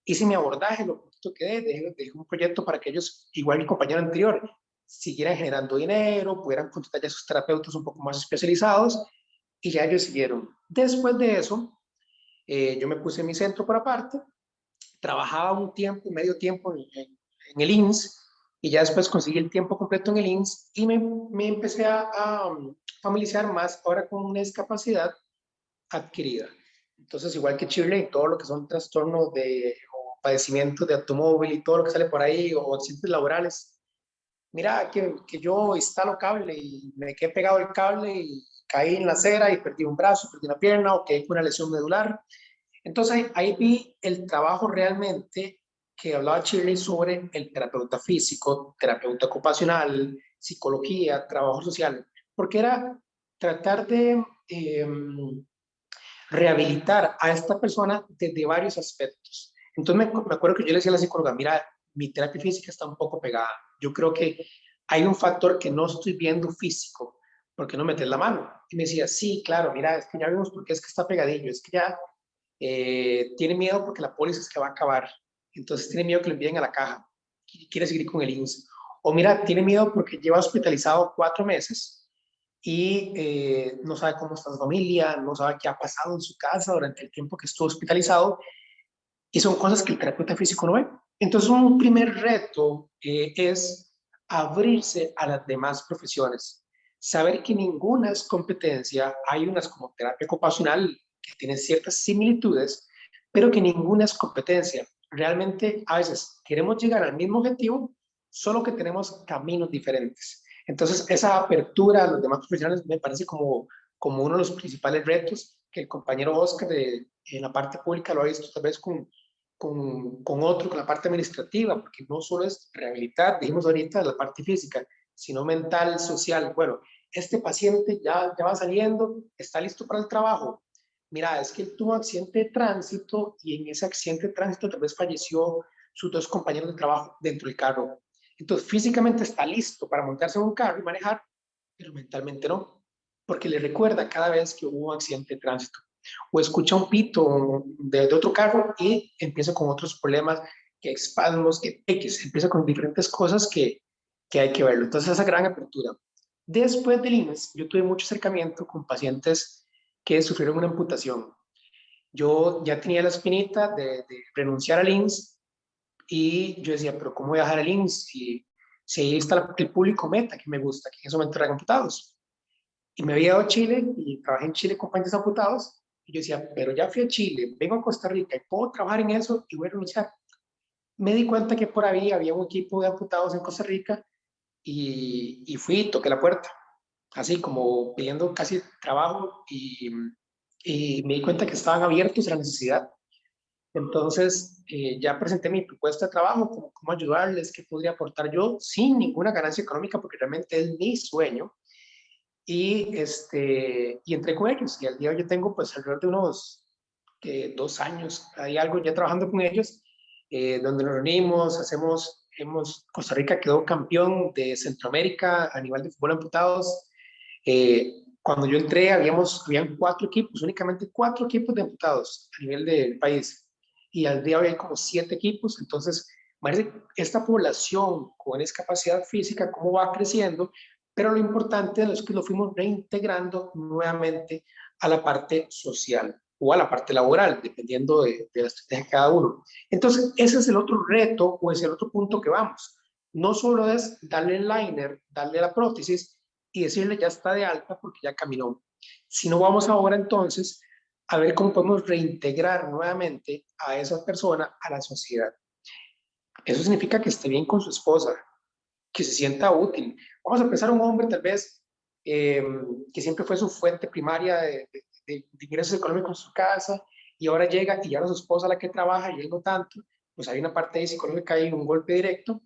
Hice mi abordaje, lo poquito que dejé un proyecto para que ellos, igual que mi compañero anterior, siguieran generando dinero, pudieran contratar ya a sus terapeutas un poco más especializados y ya ellos siguieron. Después de eso, yo me puse mi centro por aparte, trabajaba un tiempo, medio tiempo en el INSS y ya después conseguí el tiempo completo en el INSS y me empecé a familiarizar más ahora con una discapacidad adquirida. Entonces, igual que Shirley, todo lo que son trastornos o padecimientos de automóvil y todo lo que sale por ahí, o accidentes laborales. Mira, que yo instalo cable y me quedé pegado el cable y caí en la acera y perdí un brazo, perdí una pierna o quedé con una lesión medular. Entonces, ahí vi el trabajo realmente que hablaba Shirley sobre el terapeuta físico, terapeuta ocupacional, psicología, trabajo social, porque era tratar de rehabilitar a esta persona desde varios aspectos. Entonces me acuerdo que yo le decía a la psicóloga, mira, mi terapia física está un poco pegada. Yo creo que hay un factor que no estoy viendo físico. ¿Por qué no metes la mano? Y me decía, sí, claro, mira, es que ya vimos por qué es que está pegadillo, es que ya tiene miedo porque la póliza es que va a acabar. Entonces tiene miedo que lo envíen a la caja y quiere seguir con el INSS. O mira, tiene miedo porque lleva hospitalizado 4 meses y no sabe cómo está su familia, no sabe qué ha pasado en su casa durante el tiempo que estuvo hospitalizado y son cosas que el terapeuta físico no ve. Entonces un primer reto es abrirse a las demás profesiones, saber que ninguna es competencia, hay unas como terapia ocupacional que tienen ciertas similitudes, pero que ninguna es competencia. Realmente a veces queremos llegar al mismo objetivo, solo que tenemos caminos diferentes. Entonces, esa apertura a los demás profesionales me parece como uno de los principales retos que el compañero Oscar en la parte pública lo ha visto tal vez con otro, con la parte administrativa, porque no solo es rehabilitar, dijimos ahorita, la parte física, sino mental, social. Bueno, este paciente ya va saliendo, está listo para el trabajo. Mira, es que él tuvo un accidente de tránsito y en ese accidente de tránsito tal vez falleció sus 2 compañeros de trabajo dentro del carro. Entonces, físicamente está listo para montarse en un carro y manejar, pero mentalmente no, porque le recuerda cada vez que hubo un accidente de tránsito. O escucha un pito de otro carro y empieza con otros problemas, que espasmos, que X, empieza con diferentes cosas que hay que verlo. Entonces, esa gran apertura. Después del INSS, yo tuve mucho acercamiento con pacientes que sufrieron una amputación. Yo ya tenía la espinita de renunciar al INSS y yo decía, pero ¿cómo voy a dejar el INSS si ahí está el público meta que me gusta, que en ese momento eran amputados? Y me había ido a Chile y trabajé en Chile con pacientes amputados. Y yo decía, pero ya fui a Chile, vengo a Costa Rica y puedo trabajar en eso y voy a renunciar. Me di cuenta que por ahí había un equipo de amputados en Costa Rica y fui y toqué la puerta, así como pidiendo casi trabajo y me di cuenta que estaban abiertos a la necesidad. Entonces, ya presenté mi propuesta de trabajo, cómo ayudarles, qué podría aportar yo, sin ninguna ganancia económica, porque realmente es mi sueño. Y entré con ellos. Y al día de hoy yo tengo pues alrededor de unos 2 años, hay algo ya trabajando con ellos, donde nos reunimos, Costa Rica quedó campeón de Centroamérica a nivel de fútbol amputados. Cuando yo entré, habían 4 equipos, únicamente 4 equipos de amputados a nivel del país. Y al día de hoy hay como 7 equipos. Entonces, imagínense esta población con discapacidad física, cómo va creciendo, pero lo importante es que lo fuimos reintegrando nuevamente a la parte social o a la parte laboral, dependiendo de la estrategia de cada uno. Entonces, ese es el otro reto o es el otro punto que vamos. No solo es darle el liner, darle la prótesis y decirle ya está de alta porque ya caminó, sino vamos ahora entonces a ver cómo podemos reintegrar nuevamente a esa persona a la sociedad. Eso significa que esté bien con su esposa, que se sienta útil. Vamos a pensar un hombre tal vez que siempre fue su fuente primaria de ingresos económicos en su casa y ahora llega y ahora su esposa la que trabaja y él no tanto, pues hay una parte psicológica y un golpe directo.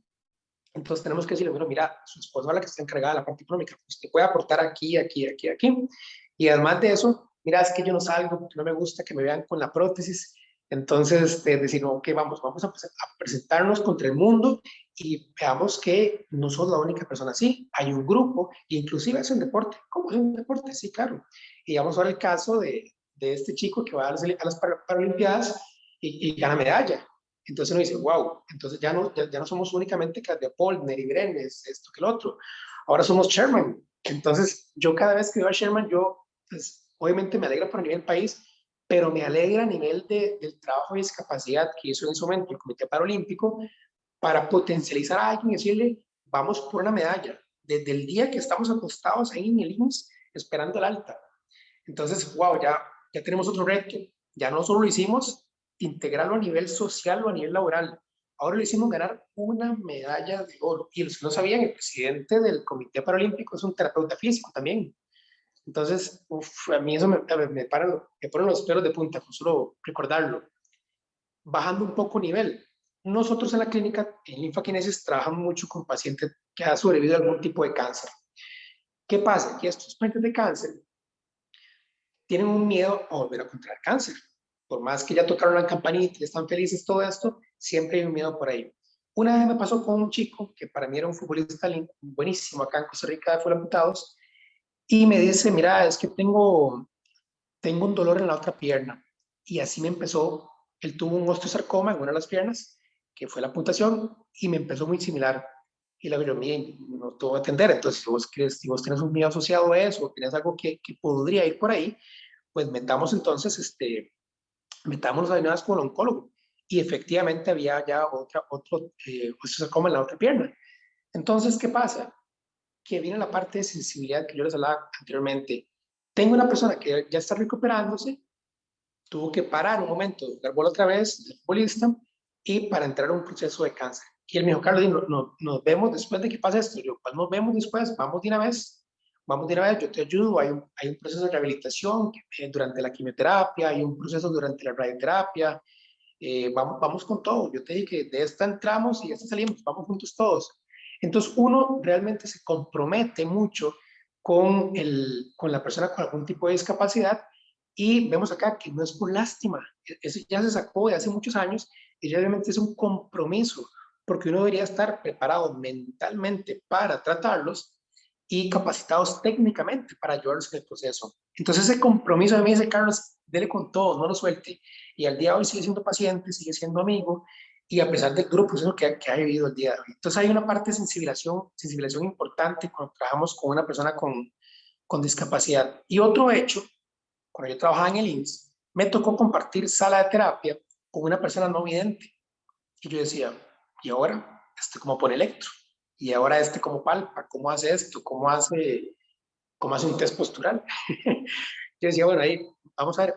Entonces tenemos que decirle, bueno, mira, su esposa es la que está encargada de la parte económica, pues te puede aportar aquí, aquí, aquí, aquí. Y además de eso, mira, es que yo no salgo porque no me gusta que me vean con la prótesis. Entonces, decir, ok, vamos a presentarnos contra el mundo y veamos que no sos la única persona así. Hay un grupo, inclusive es un deporte. ¿Cómo es un deporte? Sí, claro. Y vamos ahora el caso de este chico que va a las Paralimpiadas y gana medalla. Entonces uno dice, wow, entonces ya no somos únicamente de Polner y Brenes, esto que el otro. Ahora somos Sherman. Entonces yo cada vez que veo a Sherman, yo pues, obviamente me alegra por a nivel país, pero me alegra a nivel del trabajo de discapacidad que hizo en su momento el Comité Paralímpico para potencializar a alguien y decirle, vamos por una medalla. Desde el día que estamos acostados ahí en el IMSS esperando el alta. Entonces, wow, ya tenemos otro reto. Ya no solo lo hicimos integrarlo a nivel social o a nivel laboral, ahora lo hicimos ganar una medalla de oro. Y los que no sabían, el presidente del Comité Paralímpico es un terapeuta físico también. Entonces, a mí eso me pone los pelos de punta, con solo recordarlo. Bajando un poco nivel. Nosotros en la clínica, en Linfakinesis, trabajamos mucho con pacientes que han sobrevivido a algún tipo de cáncer. ¿Qué pasa? Que estos pacientes de cáncer tienen un miedo a volver a contraer cáncer. Por más que ya tocaron la campanita y están felices, todo esto, siempre hay un miedo por ahí. Una vez me pasó con un chico que para mí era un futbolista buenísimo acá en Costa Rica de Full Amputados y me dice, mira, es que tengo un dolor en la otra pierna. Y así me empezó, él tuvo un osteosarcoma en una de las piernas, que fue la amputación, y me empezó muy similar. Y le digo, miren, no te voy a atender, entonces si vos tienes un miedo asociado a eso, o tienes algo que podría ir por ahí, pues entonces, metámonos a venadas con el oncólogo. Y efectivamente había ya otro osteosarcoma en la otra pierna. Entonces, ¿qué pasa? Que viene la parte de sensibilidad que yo les hablaba anteriormente. Tengo una persona que ya está recuperándose, tuvo que parar un momento, dar bola otra vez, el futbolista, y para entrar a un proceso de cáncer. Y él me dijo, Carlos, nos vemos después de que pase esto. Y yo, pues nos vemos después, vamos de una vez, yo te ayudo, hay un proceso de rehabilitación durante la quimioterapia, hay un proceso durante la radioterapia, vamos con todo. Yo te dije que de esta entramos y de esta salimos, vamos juntos todos. Entonces uno realmente se compromete mucho con la persona con algún tipo de discapacidad y vemos acá que no es por lástima, eso ya se sacó de hace muchos años y realmente es un compromiso porque uno debería estar preparado mentalmente para tratarlos y capacitados técnicamente para ayudarlos en el proceso. Entonces ese compromiso a mí me dice, Carlos, dele con todo, no lo suelte. Y al día de hoy sigue siendo paciente, sigue siendo amigo, y a pesar del duro proceso que ha vivido el día de hoy. Entonces hay una parte de sensibilización importante cuando trabajamos con una persona con discapacidad. Y otro hecho, cuando yo trabajaba en el IMSS, me tocó compartir sala de terapia con una persona no vidente. Y yo decía, ¿y ahora? ¿Cómo pone electro? ¿Y ahora cómo palpa? ¿Cómo hace esto? ¿Cómo hace un test postural? Yo decía, bueno, ahí vamos a ver.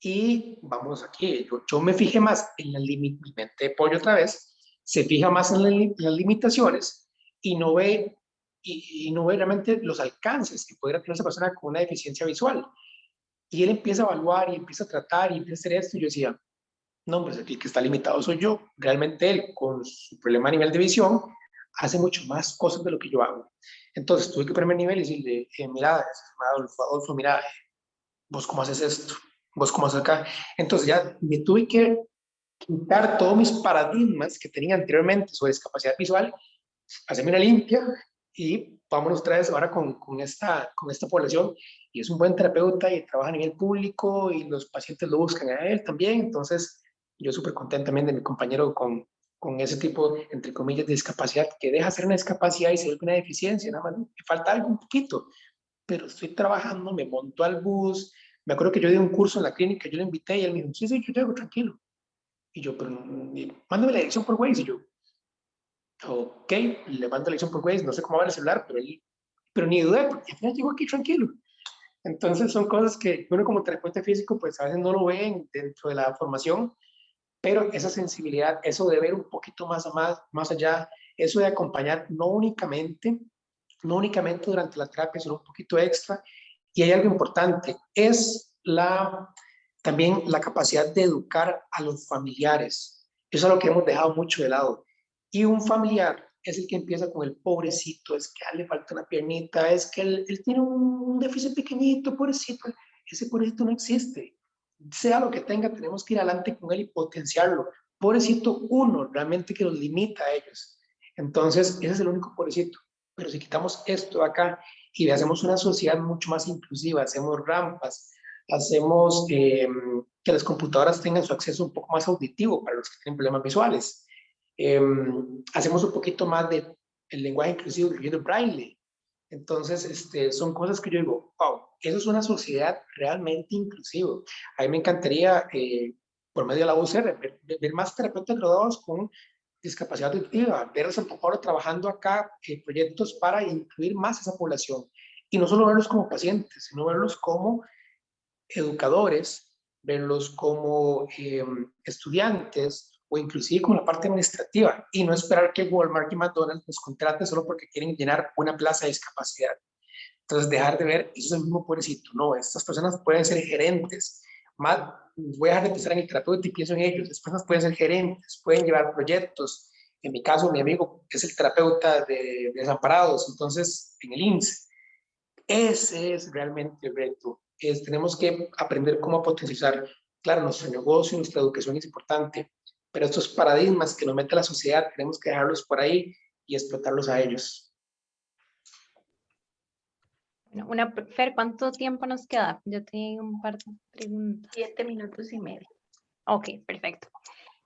Y vamos aquí, yo me fijé más en la limitación, de pollo otra vez, se fija más en las limitaciones y no ve, y no ve realmente los alcances que pudiera tener esa persona con una deficiencia visual. Y él empieza a evaluar y empieza a tratar y empieza a hacer esto y yo decía, no, hombre, el que está limitado soy yo. Realmente él, con su problema a nivel de visión, hace mucho más cosas de lo que yo hago. Entonces tuve que ponerme a nivel y decirle, mira, Adolfo, mira, vos cómo haces esto, vos cómo haces acá. Entonces ya me tuve que quitar todos mis paradigmas que tenía anteriormente sobre discapacidad visual, hacerme una limpia y vámonos otra vez ahora con esta población, y es un buen terapeuta y trabaja a nivel público y los pacientes lo buscan a él también. Entonces, yo súper contento también de mi compañero con ese tipo, entre comillas, de discapacidad, que deja ser una discapacidad y se vuelve una deficiencia, nada más, me falta algo un poquito, pero estoy trabajando, me monto al bus. Me acuerdo que yo di un curso en la clínica, yo le invité y él me dijo, sí, yo llego, tranquilo. Y yo, pero mándame la dirección por Waze. Y yo, ok, le mando la dirección por Waze, no sé cómo va el celular, pero ni dudé, porque al final llegó aquí tranquilo. Entonces son cosas que uno como terapeuta físico, pues a veces no lo ve dentro de la formación, pero esa sensibilidad, eso de ver un poquito más allá, eso de acompañar no únicamente durante la terapia, sino un poquito extra. Y hay algo importante, es también la capacidad de educar a los familiares. Eso es lo que hemos dejado mucho de lado. Y un familiar es el que empieza con el pobrecito, es que le falta una piernita, es que él tiene un déficit pequeñito, pobrecito. Ese pobrecito no existe. Sea lo que tenga, tenemos que ir adelante con él y potenciarlo. Pobrecito uno, realmente que los limita a ellos. Entonces, ese es el único pobrecito. Pero si quitamos esto de acá y hacemos una sociedad mucho más inclusiva, hacemos rampas, hacemos que las computadoras tengan su acceso un poco más auditivo para los que tienen problemas visuales, hacemos un poquito más de el lenguaje inclusivo, incluyendo el braille. Entonces, son cosas que yo digo, wow, eso es una sociedad realmente inclusiva. A mí me encantaría, por medio de la UCR, ver más terapeutas graduados con discapacidad auditiva, verlos ahora trabajando acá proyectos para incluir más a esa población. Y no solo verlos como pacientes, sino verlos como educadores, verlos como estudiantes o inclusive con la parte administrativa, y no esperar que Walmart y McDonald's nos contraten solo porque quieren llenar una plaza de discapacidad. Entonces, dejar de ver, eso es el mismo pobrecito. No, estas personas pueden ser gerentes. Más, voy a dejar de pensar en el terapeuta y pienso en ellos. Estas personas pueden ser gerentes, pueden llevar proyectos. En mi caso, mi amigo es el terapeuta de desamparados, entonces, en el IMSS. Ese es realmente el reto. Tenemos que aprender cómo potenciar, claro, nuestro negocio, nuestra educación es importante, pero estos paradigmas que nos mete la sociedad, tenemos que dejarlos por ahí y explotarlos a ellos. Bueno, Fer, ¿cuánto tiempo nos queda? Yo tengo un par de preguntas. 7 minutos y medio. Ok, perfecto.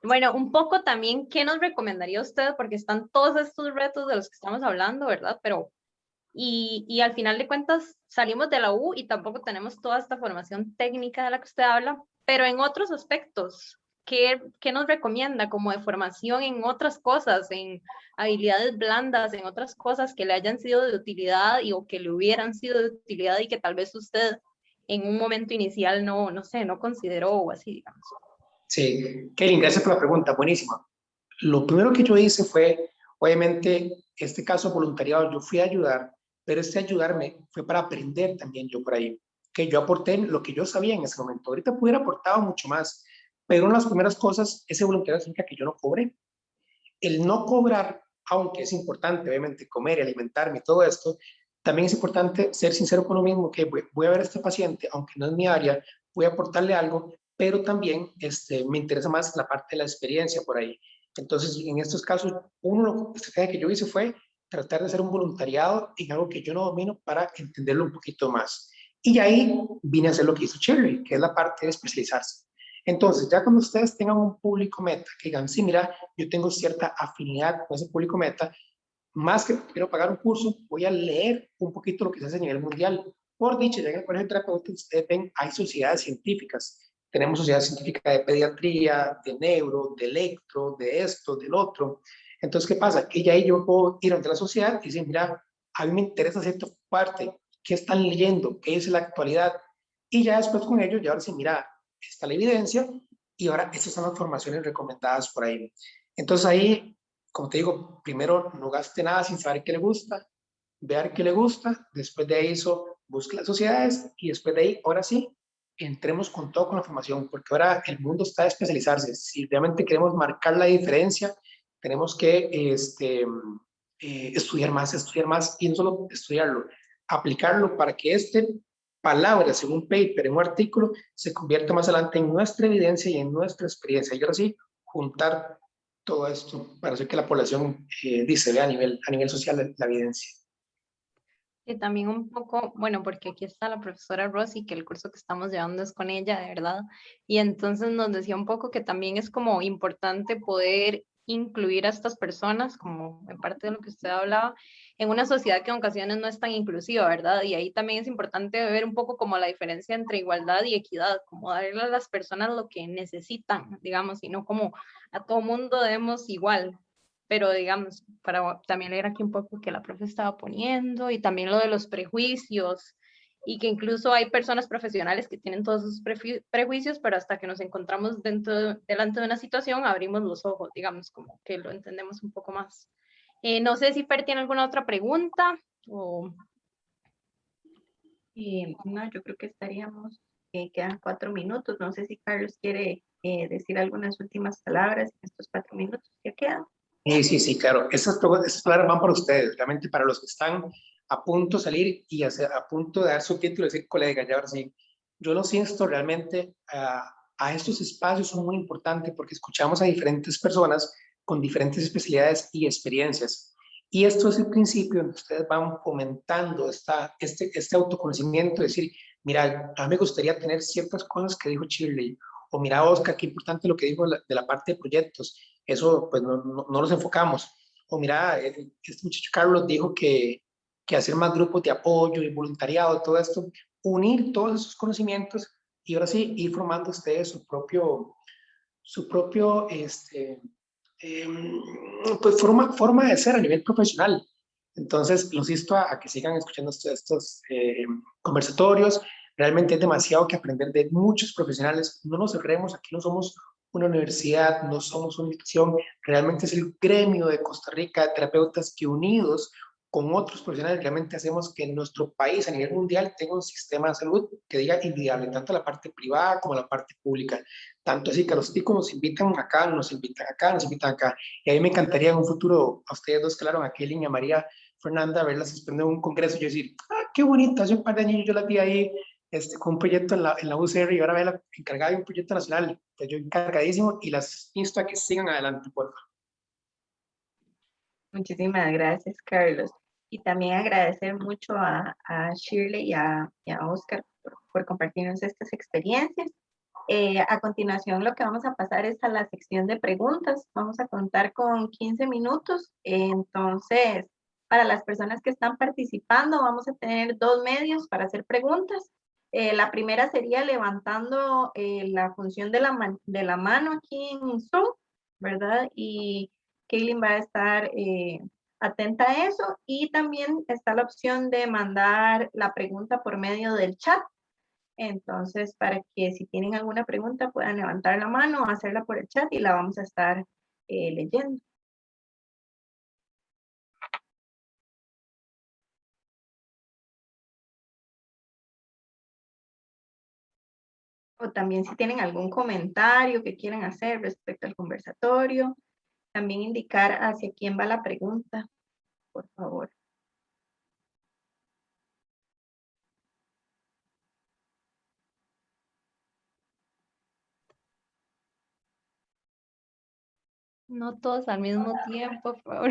Bueno, un poco también, ¿qué nos recomendaría usted? Porque están todos estos retos de los que estamos hablando, ¿verdad? Pero, y al final de cuentas, salimos de la U y tampoco tenemos toda esta formación técnica de la que usted habla, pero en otros aspectos, ¿qué nos recomienda como de formación en otras cosas, en habilidades blandas, en otras cosas que le hayan sido de utilidad o que le hubieran sido de utilidad y que tal vez usted en un momento inicial no sé, no consideró o así, digamos? Sí, Kelly, gracias por la pregunta, buenísima. Lo primero que yo hice fue, obviamente, este caso voluntariado, yo fui a ayudar, pero este ayudarme fue para aprender también yo por ahí, que yo aporté lo que yo sabía en ese momento. Ahorita pudiera aportado mucho más, pero una de las primeras cosas, ese voluntariado significa que yo no cobré. El no cobrar, aunque es importante, obviamente, comer y alimentarme y todo esto, también es importante ser sincero con uno mismo, que voy a ver a este paciente, aunque no es mi área, voy a aportarle algo, pero también me interesa más la parte de la experiencia por ahí. Entonces, en estos casos, la estrategia que yo hice fue tratar de hacer un voluntariado en algo que yo no domino para entenderlo un poquito más. Y ahí vine a hacer lo que hizo Cherry, que es la parte de especializarse. Entonces, ya cuando ustedes tengan un público meta, que digan, sí, mira, yo tengo cierta afinidad con ese público meta, más que quiero pagar un curso, voy a leer un poquito lo que se hace a nivel mundial. Por dicho, ya en el colegio de terapeutas, ustedes ven, hay sociedades científicas. Tenemos sociedad científica de pediatría, de neuro, de electro, de esto, del otro. Entonces, ¿qué pasa? Que ya ahí yo puedo ir ante la sociedad y decir, mira, a mí me interesa cierta parte, ¿qué están leyendo? ¿Qué es la actualidad? Y ya después con ellos, ya ahora sí, mira, está la evidencia y ahora estas son las formaciones recomendadas por ahí. Entonces ahí, como te digo, primero no gaste nada sin saber qué le gusta, ver qué le gusta, después de eso busque las sociedades y después de ahí, ahora sí, entremos con todo con la formación, porque ahora el mundo está a especializarse. Si realmente queremos marcar la diferencia, tenemos que estudiar más y no solo estudiarlo, aplicarlo para que palabras en un paper, en un artículo, se convierta más adelante en nuestra evidencia y en nuestra experiencia. Y ahora sí, juntar todo esto para hacer que la población se vea a nivel social la evidencia. Y también un poco, bueno, porque aquí está la profesora Rosy, que el curso que estamos llevando es con ella, de verdad. Y entonces nos decía un poco que también es como importante poder incluir a estas personas, como en parte de lo que usted hablaba, en una sociedad que en ocasiones no es tan inclusiva, ¿verdad? Y ahí también es importante ver un poco como la diferencia entre igualdad y equidad, como darle a las personas lo que necesitan, digamos, y no como a todo mundo debemos igual, pero digamos, para también leer aquí un poco que la profe estaba poniendo y también lo de los prejuicios y que incluso hay personas profesionales que tienen todos esos prejuicios, pero hasta que nos encontramos delante de una situación abrimos los ojos, digamos, como que lo entendemos un poco más. No sé si Fer tiene alguna otra pregunta o... No, yo creo que estaríamos, quedan 4 minutos. No sé si Carlos quiere decir algunas últimas palabras en estos 4 minutos que quedan. Sí, claro. Esas palabras van para ustedes, realmente para los que están a punto de salir y a punto de dar su título y decir, colega, ya ahora sí. Yo los insto realmente a estos espacios, son muy importantes porque escuchamos a diferentes personas con diferentes especialidades y experiencias. Y esto es el principio donde ustedes van fomentando este autoconocimiento, decir, mira, a mí me gustaría tener ciertas cosas que dijo Shirley, o mira, Oscar, qué importante lo que dijo de la parte de proyectos. Eso pues no nos enfocamos. O mira, este muchacho Carlos dijo que hacer más grupos de apoyo y voluntariado, todo esto, unir todos esos conocimientos y ahora sí ir formando ustedes su propio pues forma de ser a nivel profesional. Entonces, los insto a que sigan escuchando estos conversatorios. Realmente es demasiado que aprender de muchos profesionales. No nos cerremos, aquí no somos una universidad, no somos una institución, realmente es el gremio de Costa Rica de terapeutas que unidos con otros profesionales realmente hacemos que nuestro país a nivel mundial tenga un sistema de salud que diga invidiable, tanto la parte privada como la parte pública. Tanto así que a los ticos nos invitan acá, nos invitan acá, nos invitan acá. Y a mí me encantaría en un futuro, a ustedes dos, claro, a Kelly y a María Fernanda, verlas exponer en un congreso y yo decir, qué bonito, hace un par de años yo las vi ahí con un proyecto en la UCR y ahora verla encargada de un proyecto nacional. Pues yo encargadísimo y las insto a que sigan adelante, por favor. Muchísimas gracias, Carlos. Y también agradecer mucho a Shirley y a Oscar por compartirnos estas experiencias. A continuación, lo que vamos a pasar es a la sección de preguntas. Vamos a contar con 15 minutos. Entonces, para las personas que están participando, vamos a tener 2 medios para hacer preguntas. La primera sería levantando la función de la mano aquí en Zoom, ¿verdad? Y Kaylin va a estar atenta a eso. Y también está la opción de mandar la pregunta por medio del chat. Entonces, para que si tienen alguna pregunta puedan levantar la mano o hacerla por el chat y la vamos a estar leyendo. O también si tienen algún comentario que quieran hacer respecto al conversatorio, también indicar hacia quién va la pregunta, por favor. No todos al mismo tiempo, por favor.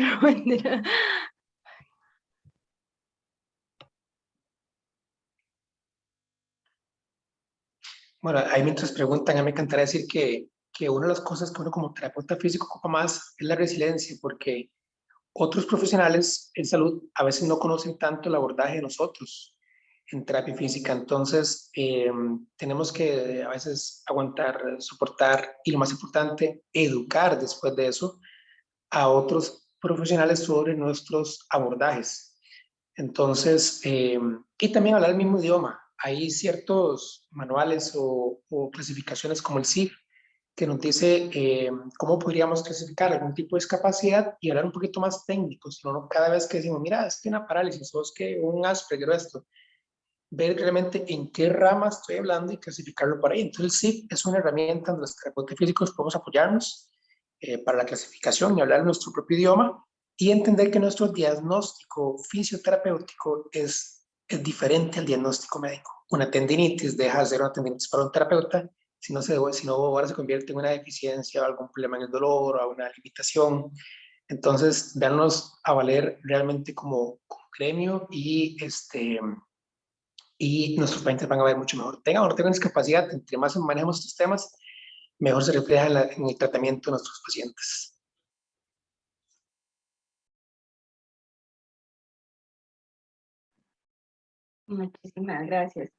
Bueno, ahí mientras preguntan, a mí me encantaría decir que una de las cosas que uno como terapeuta físico ocupa más es la resiliencia, porque otros profesionales en salud a veces no conocen tanto el abordaje de nosotros en terapia física. Entonces, tenemos que a veces aguantar, soportar y lo más importante, educar después de eso a otros profesionales sobre nuestros abordajes. Entonces, y también hablar el mismo idioma. Hay ciertos manuales o clasificaciones como el CIF que nos dice cómo podríamos clasificar algún tipo de discapacidad y hablar un poquito más técnico, sino no cada vez que decimos, mira, es que una parálisis o es que un Asperger o esto, ver realmente en qué rama estoy hablando y clasificarlo por ahí. Entonces el CIF es una herramienta donde los terapeutas físicos podemos apoyarnos para la clasificación y hablar nuestro propio idioma y entender que nuestro diagnóstico fisioterapéutico es diferente al diagnóstico médico. Una tendinitis deja de ser una tendinitis para un terapeuta si no ahora se convierte en una deficiencia o algún problema en el dolor o una limitación. Entonces, darnos a valer realmente como gremio y nuestros pacientes van a ver mucho mejor. Tengan o no tengan discapacidad, entre más manejemos estos temas, mejor se refleja en el tratamiento de nuestros pacientes. Muchísimas gracias.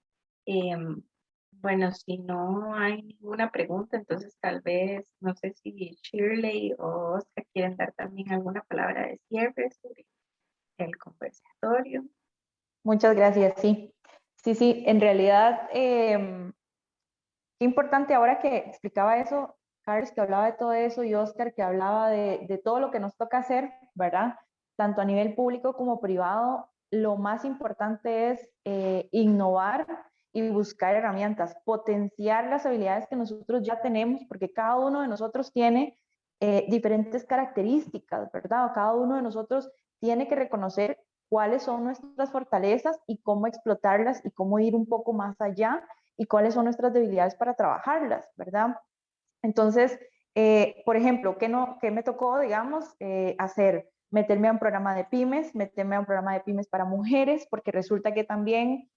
Bueno, si no hay ninguna pregunta, entonces tal vez, no sé si Shirley o Oscar quieren dar también alguna palabra de cierre sobre el conversatorio. Muchas gracias, sí. Sí, en realidad, qué importante ahora que explicaba eso, Carlos, que hablaba de todo eso, y Oscar, que hablaba de todo lo que nos toca hacer, ¿verdad? Tanto a nivel público como privado, lo más importante es innovar y buscar herramientas, potenciar las habilidades que nosotros ya tenemos, porque cada uno de nosotros tiene diferentes características, ¿verdad? Cada uno de nosotros tiene que reconocer cuáles son nuestras fortalezas y cómo explotarlas y cómo ir un poco más allá y cuáles son nuestras debilidades para trabajarlas, ¿verdad? Entonces, por ejemplo, ¿qué me tocó, digamos, hacer? Meterme a un programa de pymes, meterme a un programa de pymes para mujeres, porque resulta que también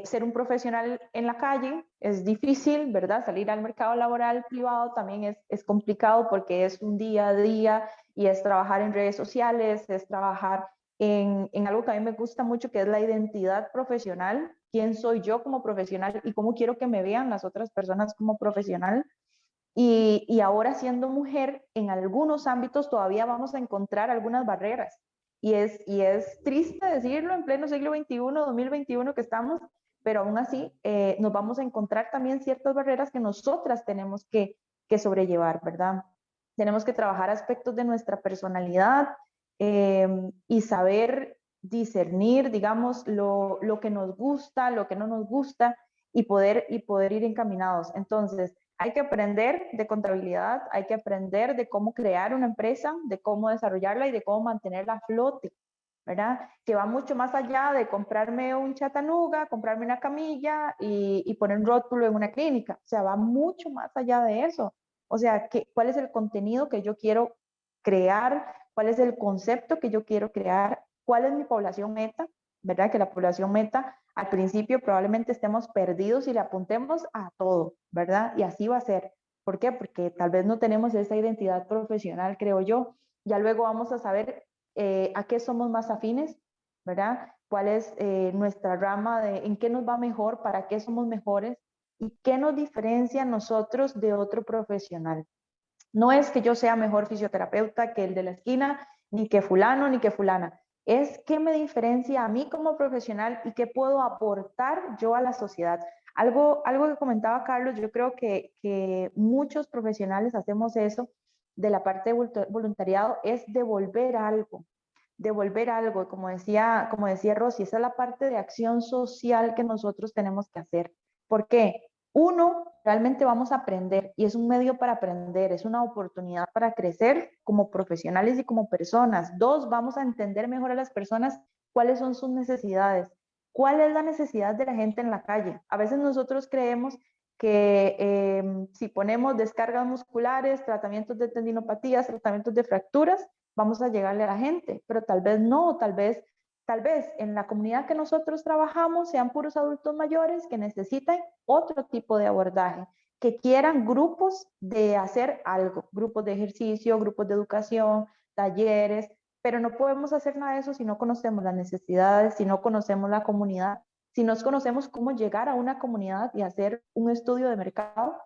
ser un profesional en la calle es difícil, ¿verdad? Salir al mercado laboral privado también es complicado porque es un día a día y es trabajar en redes sociales, es trabajar en algo que a mí me gusta mucho, que es la identidad profesional, quién soy yo como profesional y cómo quiero que me vean las otras personas como profesional. Y ahora siendo mujer, en algunos ámbitos todavía vamos a encontrar algunas barreras. Y es triste decirlo en pleno siglo XXI, 2021 que estamos, pero aún así nos vamos a encontrar también ciertas barreras que nosotras tenemos que sobrellevar, ¿verdad? Tenemos que trabajar aspectos de nuestra personalidad y saber discernir, digamos, lo que nos gusta, lo que no nos gusta y poder ir encaminados. Entonces, hay que aprender de contabilidad, hay que aprender de cómo crear una empresa, de cómo desarrollarla y de cómo mantenerla a flote, ¿verdad? Que va mucho más allá de comprarme un Chattanooga, comprarme una camilla y poner un rótulo en una clínica. O sea, va mucho más allá de eso. O sea, ¿cuál es el contenido que yo quiero crear? ¿Cuál es el concepto que yo quiero crear? ¿Cuál es mi población meta? ¿Verdad? Que la población meta al principio probablemente estemos perdidos y le apuntemos a todo, ¿verdad? Y así va a ser. ¿Por qué? Porque tal vez no tenemos esa identidad profesional, creo yo. Ya luego vamos a saber a qué somos más afines, ¿verdad? ¿Cuál es nuestra rama de en qué nos va mejor, para qué somos mejores y qué nos diferencia a nosotros de otro profesional? No es que yo sea mejor fisioterapeuta que el de la esquina, ni que fulano, ni que fulana. Es qué me diferencia a mí como profesional y qué puedo aportar yo a la sociedad. Algo que comentaba Carlos, yo creo que muchos profesionales hacemos eso de la parte de voluntariado, es devolver algo, como decía Rosy, esa es la parte de acción social que nosotros tenemos que hacer. ¿Por qué? Uno, realmente vamos a aprender y es un medio para aprender, es una oportunidad para crecer como profesionales y como personas. Dos, vamos a entender mejor a las personas cuáles son sus necesidades, cuál es la necesidad de la gente en la calle. A veces nosotros creemos que si ponemos descargas musculares, tratamientos de tendinopatías, tratamientos de fracturas, vamos a llegarle a la gente, pero tal vez no, tal vez en la comunidad que nosotros trabajamos sean puros adultos mayores que necesitan otro tipo de abordaje, que quieran grupos de hacer algo, grupos de ejercicio, grupos de educación, talleres, pero no podemos hacer nada de eso si no conocemos las necesidades, si no conocemos la comunidad, si no conocemos cómo llegar a una comunidad y hacer un estudio de mercado,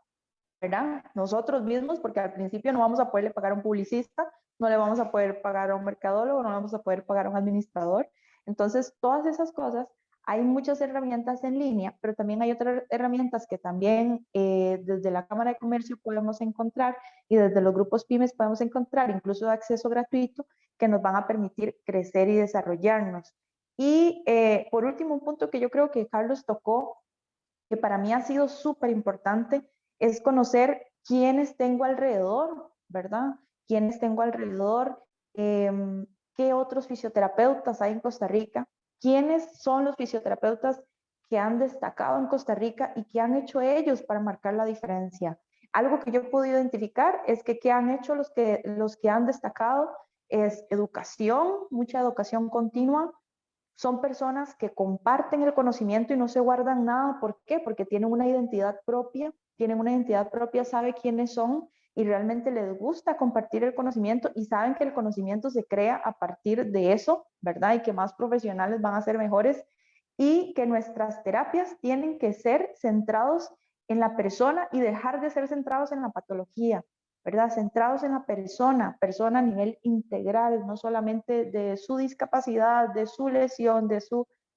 ¿verdad? Nosotros mismos, porque al principio no vamos a poderle pagar a un publicista, no le vamos a poder pagar a un mercadólogo, no vamos a poder pagar a un administrador. Entonces, todas esas cosas, hay muchas herramientas en línea, pero también hay otras herramientas que también desde la Cámara de Comercio podemos encontrar y desde los grupos pymes podemos encontrar, incluso de acceso gratuito, que nos van a permitir crecer y desarrollarnos. Y por último, un punto que yo creo que Carlos tocó, que para mí ha sido súper importante, es conocer quiénes tengo alrededor, ¿verdad? Quiénes tengo alrededor, qué otros fisioterapeutas hay en Costa Rica, quiénes son los fisioterapeutas que han destacado en Costa Rica y qué han hecho ellos para marcar la diferencia. Algo que yo he podido identificar es que qué han hecho los que han destacado es educación, mucha educación continua, son personas que comparten el conocimiento y no se guardan nada. ¿Por qué? Porque tienen una identidad propia, saben quiénes son y realmente les gusta compartir el conocimiento y saben que el conocimiento se crea a partir de eso, ¿verdad? Y que más profesionales van a ser mejores y que nuestras terapias tienen que ser centrados en la persona y dejar de ser centrados en la patología, ¿verdad? Centrados en la persona a nivel integral, no solamente de su discapacidad, de su lesión,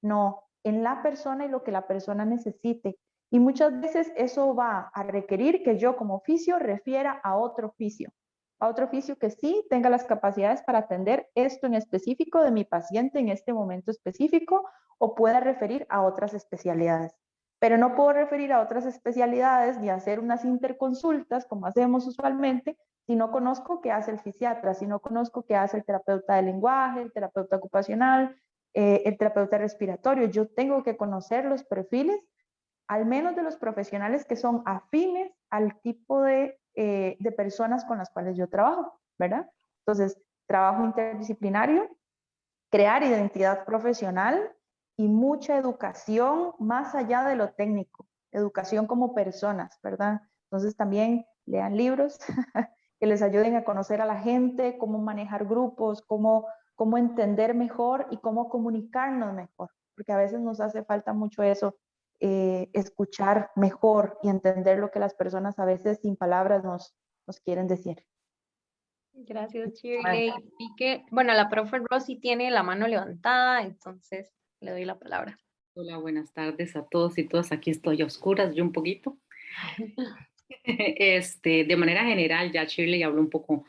no, en la persona y lo que la persona necesite. Y muchas veces eso va a requerir que yo como oficio refiera a otro oficio que sí tenga las capacidades para atender esto en específico de mi paciente en este momento específico o pueda referir a otras especialidades. Pero no puedo referir a otras especialidades ni hacer unas interconsultas como hacemos usualmente si no conozco qué hace el fisiatra, si no conozco qué hace el terapeuta de lenguaje, el terapeuta ocupacional, el terapeuta respiratorio. Yo tengo que conocer los perfiles, al menos de los profesionales que son afines al tipo de personas con las cuales yo trabajo, ¿verdad? Entonces, trabajo interdisciplinario, crear identidad profesional y mucha educación más allá de lo técnico, educación como personas, ¿verdad? Entonces también lean libros que les ayuden a conocer a la gente, cómo manejar grupos, cómo entender mejor y cómo comunicarnos mejor, porque a veces nos hace falta mucho eso, escuchar mejor y entender lo que las personas a veces sin palabras nos quieren decir. Gracias, Shirley. Vi que, bueno, la profe Rosy tiene la mano levantada, entonces le doy la palabra. Hola, buenas tardes a todos y todas. Aquí estoy a oscuras, yo un poquito. De manera general, ya Shirley habló un poco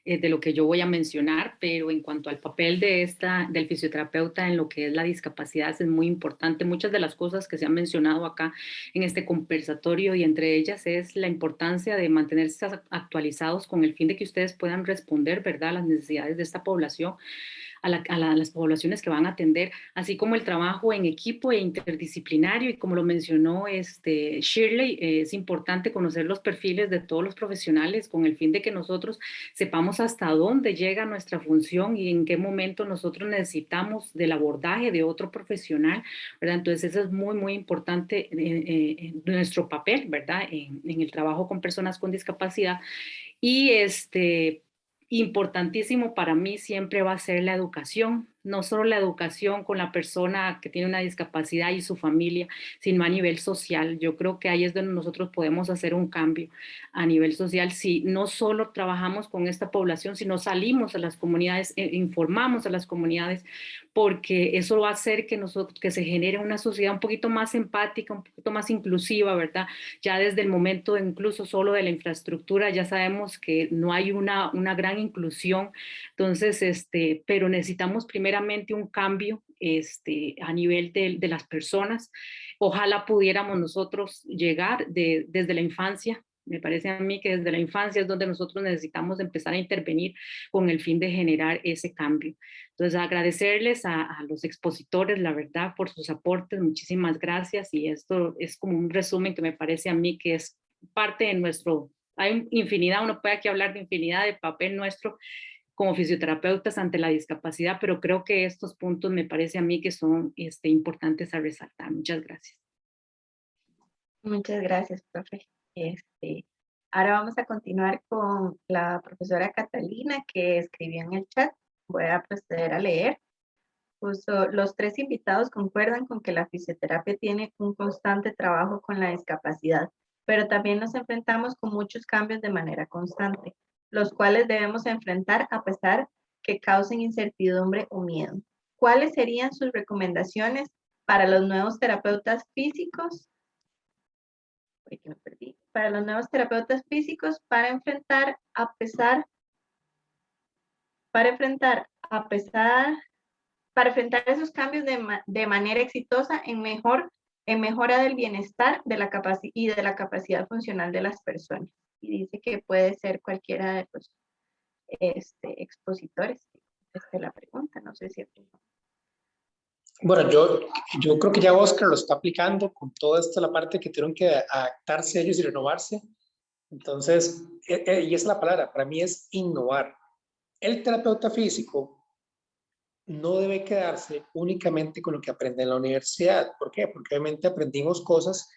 de lo que yo voy a mencionar, pero en cuanto al papel del fisioterapeuta en lo que es la discapacidad es muy importante. Muchas de las cosas que se han mencionado acá en este conversatorio y entre ellas es la importancia de mantenerse actualizados con el fin de que ustedes puedan responder, ¿verdad?, a las necesidades de esta población, a las poblaciones que van a atender, así como el trabajo en equipo e interdisciplinario. Y como lo mencionó Shirley, es importante conocer los perfiles de todos los profesionales con el fin de que nosotros sepamos hasta dónde llega nuestra función y en qué momento nosotros necesitamos del abordaje de otro profesional, ¿verdad? Entonces eso es muy, muy importante en nuestro papel, ¿verdad?, en el trabajo con personas con discapacidad. Y importantísimo para mí siempre va a ser la educación, no solo la educación con la persona que tiene una discapacidad y su familia, sino a nivel social. Yo creo que ahí es donde nosotros podemos hacer un cambio a nivel social si no solo trabajamos con esta población, sino salimos a las comunidades, informamos a las comunidades, porque eso va a hacer que se genere una sociedad un poquito más empática, un poquito más inclusiva, ¿verdad? Ya desde el momento incluso solo de la infraestructura ya sabemos que no hay una gran inclusión. Entonces, pero necesitamos primeramente un cambio a nivel de las personas. Ojalá pudiéramos nosotros llegar desde la infancia. Me parece a mí que desde la infancia es donde nosotros necesitamos empezar a intervenir con el fin de generar ese cambio. Entonces, agradecerles a los expositores, la verdad, por sus aportes. Muchísimas gracias. Y esto es como un resumen que me parece a mí que es parte de nuestro... Hay infinidad, uno puede aquí hablar de infinidad de papel nuestro como fisioterapeutas ante la discapacidad, pero creo que estos puntos me parece a mí que son importantes a resaltar. Muchas gracias. Muchas gracias, profe. Ahora vamos a continuar con la profesora Catalina, que escribió en el chat. Voy a proceder a leer. Puso, los tres invitados concuerdan con que la fisioterapia tiene un constante trabajo con la discapacidad, pero también nos enfrentamos con muchos cambios de manera constante, los cuales debemos enfrentar a pesar que causen incertidumbre o miedo. ¿Cuáles serían sus recomendaciones para los nuevos terapeutas físicos? Para los nuevos terapeutas físicos para enfrentar esos cambios de manera exitosa en mejora del bienestar y de la capacidad funcional de las personas. Y dice que puede ser cualquiera de los expositores. La pregunta, no sé si... Bueno, yo creo que ya Oscar lo está aplicando con toda la parte que tuvieron que adaptarse ellos y renovarse. Entonces, y es la palabra, para mí es innovar. El terapeuta físico no debe quedarse únicamente con lo que aprende en la universidad. ¿Por qué? Porque obviamente aprendimos cosas,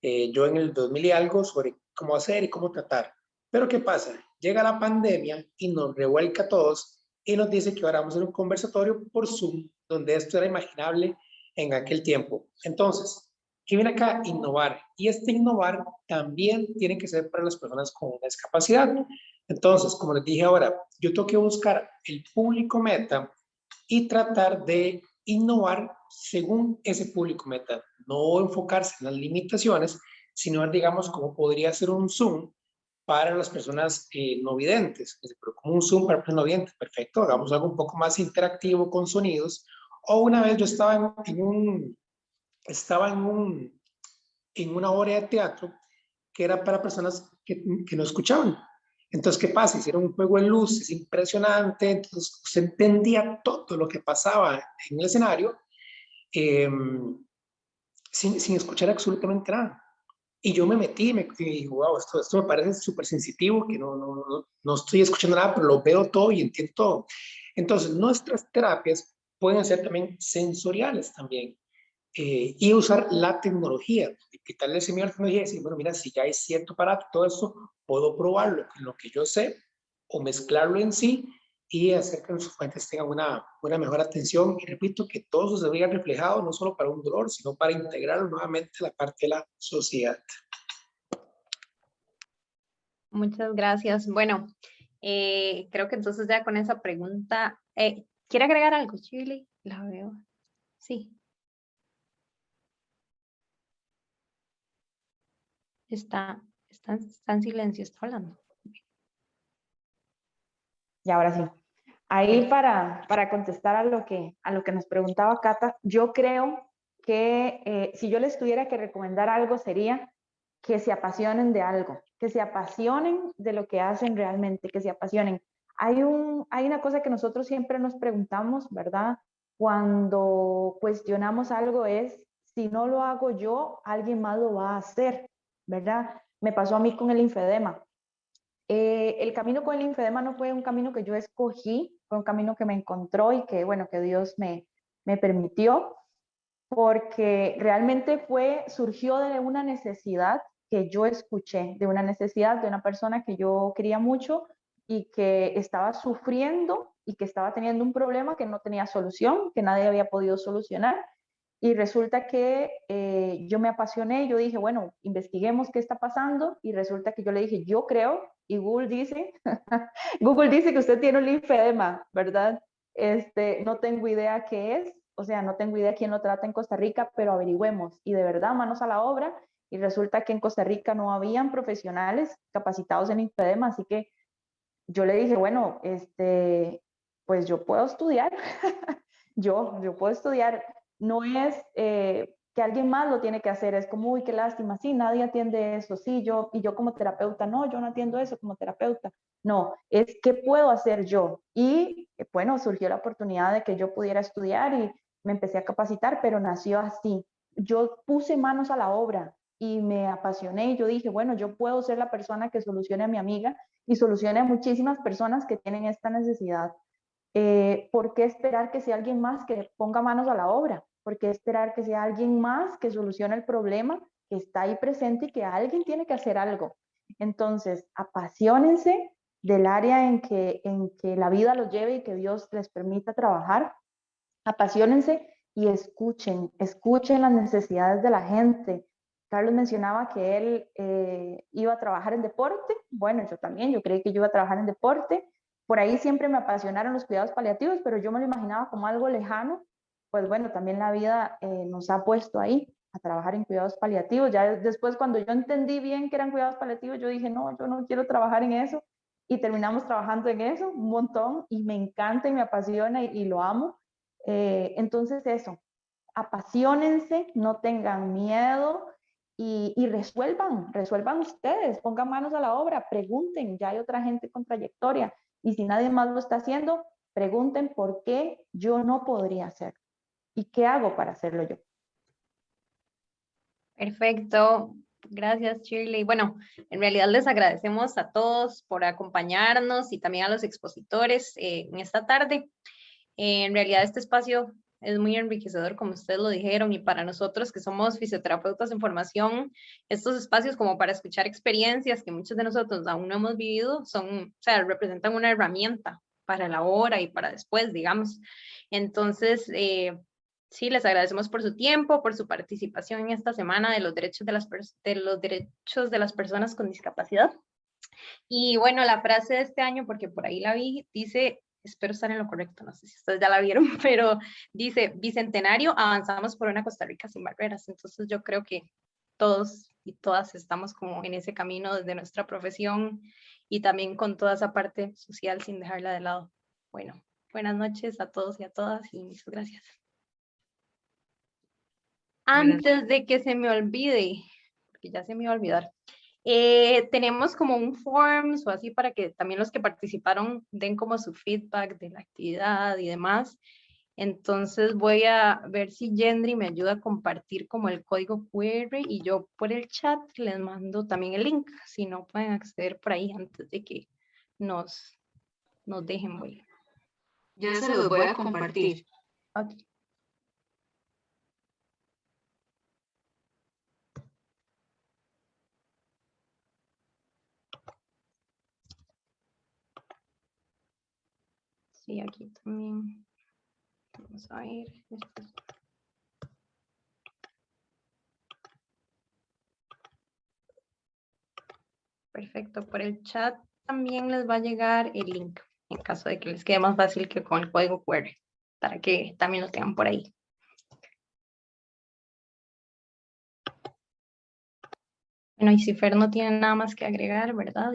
yo en el 2000 y algo, sobre cómo hacer y cómo tratar. Pero ¿qué pasa? Llega la pandemia y nos revuelca a todos y nos dice que ahora vamos a hacer un conversatorio por Zoom, donde esto era imaginable en aquel tiempo. Entonces, ¿qué viene acá? Innovar. Y este innovar también tiene que ser para las personas con una discapacidad. Entonces, como les dije ahora, yo tengo que buscar el público meta y tratar de innovar según ese público meta. No enfocarse en las limitaciones, sino ver, digamos, cómo podría ser un Zoom para las personas no videntes. Pero como un Zoom para personas no videntes, perfecto, hagamos algo un poco más interactivo con sonidos. O una vez yo estaba en una obra de teatro que era para personas que no escuchaban. Entonces, ¿qué pasa? Hicieron un juego de luces impresionante, entonces se entendía todo lo que pasaba en el escenario sin escuchar absolutamente nada. Y yo me metí y digo, wow, esto me parece súper sensitivo, que no estoy escuchando nada, pero lo veo todo y entiendo todo. Entonces, nuestras terapias pueden ser también sensoriales también. Y usar la tecnología, quitarle ese miedo a la tecnología y decir, bueno, mira, si ya hay cierto aparato, todo eso, puedo probarlo en lo que yo sé o mezclarlo en sí y hacer que nuestros pacientes tengan una mejor atención. Y repito, que todo eso se vea reflejado no solo para un dolor, sino para integrarlo nuevamente a la parte de la sociedad. Muchas gracias. Bueno, creo que entonces ya con esa pregunta, ¿quiere agregar algo, Shirley? La veo. Sí. Está en silencio, está hablando. Y ahora sí. Ahí para contestar a lo que nos preguntaba Cata, yo creo que si yo les tuviera que recomendar algo sería que se apasionen de algo, que se apasionen de lo que hacen realmente, que se apasionen. Hay una cosa que nosotros siempre nos preguntamos, ¿verdad? Cuando cuestionamos algo es, si no lo hago yo, alguien más lo va a hacer, ¿verdad? Me pasó a mí con el linfedema. El camino con el linfedema no fue un camino que yo escogí, fue un camino que me encontró y que, bueno, que Dios me permitió, porque realmente surgió de una necesidad que yo escuché, de una necesidad de una persona que yo quería mucho y que estaba sufriendo y que estaba teniendo un problema que no tenía solución, que nadie había podido solucionar. Y resulta que yo me apasioné, yo dije, bueno, investiguemos qué está pasando, y resulta que yo le dije, yo creo, y Google dice, Google dice que usted tiene un linfedema, ¿verdad? No tengo idea qué es, o sea, no tengo idea quién lo trata en Costa Rica, pero averigüemos. Y de verdad, manos a la obra, y resulta que en Costa Rica no habían profesionales capacitados en linfedema, así que yo le dije, bueno, pues yo puedo estudiar, yo puedo estudiar, no es que alguien más lo tiene que hacer, es como, uy, qué lástima, sí, nadie atiende eso, sí, y yo como terapeuta, no, yo no atiendo eso como terapeuta, no, es qué puedo hacer yo. Y bueno, surgió la oportunidad de que yo pudiera estudiar y me empecé a capacitar, pero nació así. Yo puse manos a la obra y me apasioné y yo dije, bueno, yo puedo ser la persona que solucione a mi amiga y solucione a muchísimas personas que tienen esta necesidad. ¿Por qué esperar que sea alguien más que ponga manos a la obra? ¿Por qué esperar que sea alguien más que solucione el problema que está ahí presente y que alguien tiene que hacer algo? Entonces, apasionense del área en que la vida los lleve y que Dios les permita trabajar. Apasionense y escuchen las necesidades de la gente. Carlos mencionaba que él iba a trabajar en deporte. Bueno, yo también, yo creí que yo iba a trabajar en deporte. Por ahí siempre me apasionaron los cuidados paliativos, pero yo me lo imaginaba como algo lejano. Pues bueno, también la vida nos ha puesto ahí a trabajar en cuidados paliativos. Ya después, cuando yo entendí bien que eran cuidados paliativos, yo dije, no, yo no quiero trabajar en eso. Y terminamos trabajando en eso un montón y me encanta y me apasiona y lo amo. Entonces eso, apasionense, no tengan miedo y resuelvan ustedes, pongan manos a la obra, pregunten, ya hay otra gente con trayectoria y si nadie más lo está haciendo, pregunten por qué yo no podría hacerlo y qué hago para hacerlo yo. Perfecto. Gracias, Shirley. Bueno, en realidad les agradecemos a todos por acompañarnos y también a los expositores en esta tarde. En realidad este espacio es muy enriquecedor, como ustedes lo dijeron, y para nosotros que somos fisioterapeutas en formación, estos espacios como para escuchar experiencias que muchos de nosotros aún no hemos vivido, son, o sea, representan una herramienta para la hora y para después, digamos. Entonces, sí, les agradecemos por su tiempo, por su participación en esta semana de los derechos de las personas con discapacidad. Y bueno, la frase de este año, porque por ahí la vi, dice, espero estar en lo correcto, no sé si ustedes ya la vieron, pero dice, Bicentenario, avanzamos por una Costa Rica sin barreras. Entonces yo creo que todos y todas estamos como en ese camino desde nuestra profesión y también con toda esa parte social sin dejarla de lado. Bueno, buenas noches a todos y a todas y muchas gracias. Antes de que se me olvide, porque ya se me iba a olvidar, tenemos como un forms o así para que también los que participaron den como su feedback de la actividad y demás. Entonces voy a ver si Yendri me ayuda a compartir como el código QR y yo por el chat les mando también el link, si no pueden acceder por ahí antes de que nos dejen. Voy. Ya se los voy a compartir. Okay. Sí, aquí también. Vamos a ir. Perfecto, por el chat también les va a llegar el link, en caso de que les quede más fácil que con el código QR, para que también lo tengan por ahí. Bueno, y si Fer no tiene nada más que agregar, ¿verdad?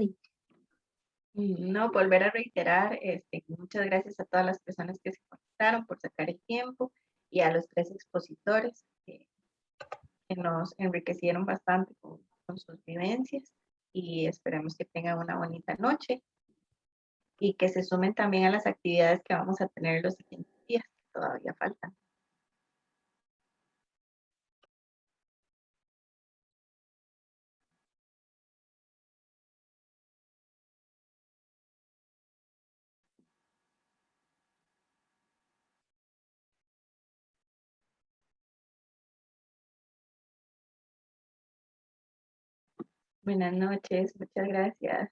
No, volver a reiterar, muchas gracias a todas las personas que se conectaron por sacar el tiempo y a los 3 expositores que nos enriquecieron bastante con sus vivencias y esperemos que tengan una bonita noche y que se sumen también a las actividades que vamos a tener los siguientes días, que todavía faltan. Buenas noches, muchas gracias.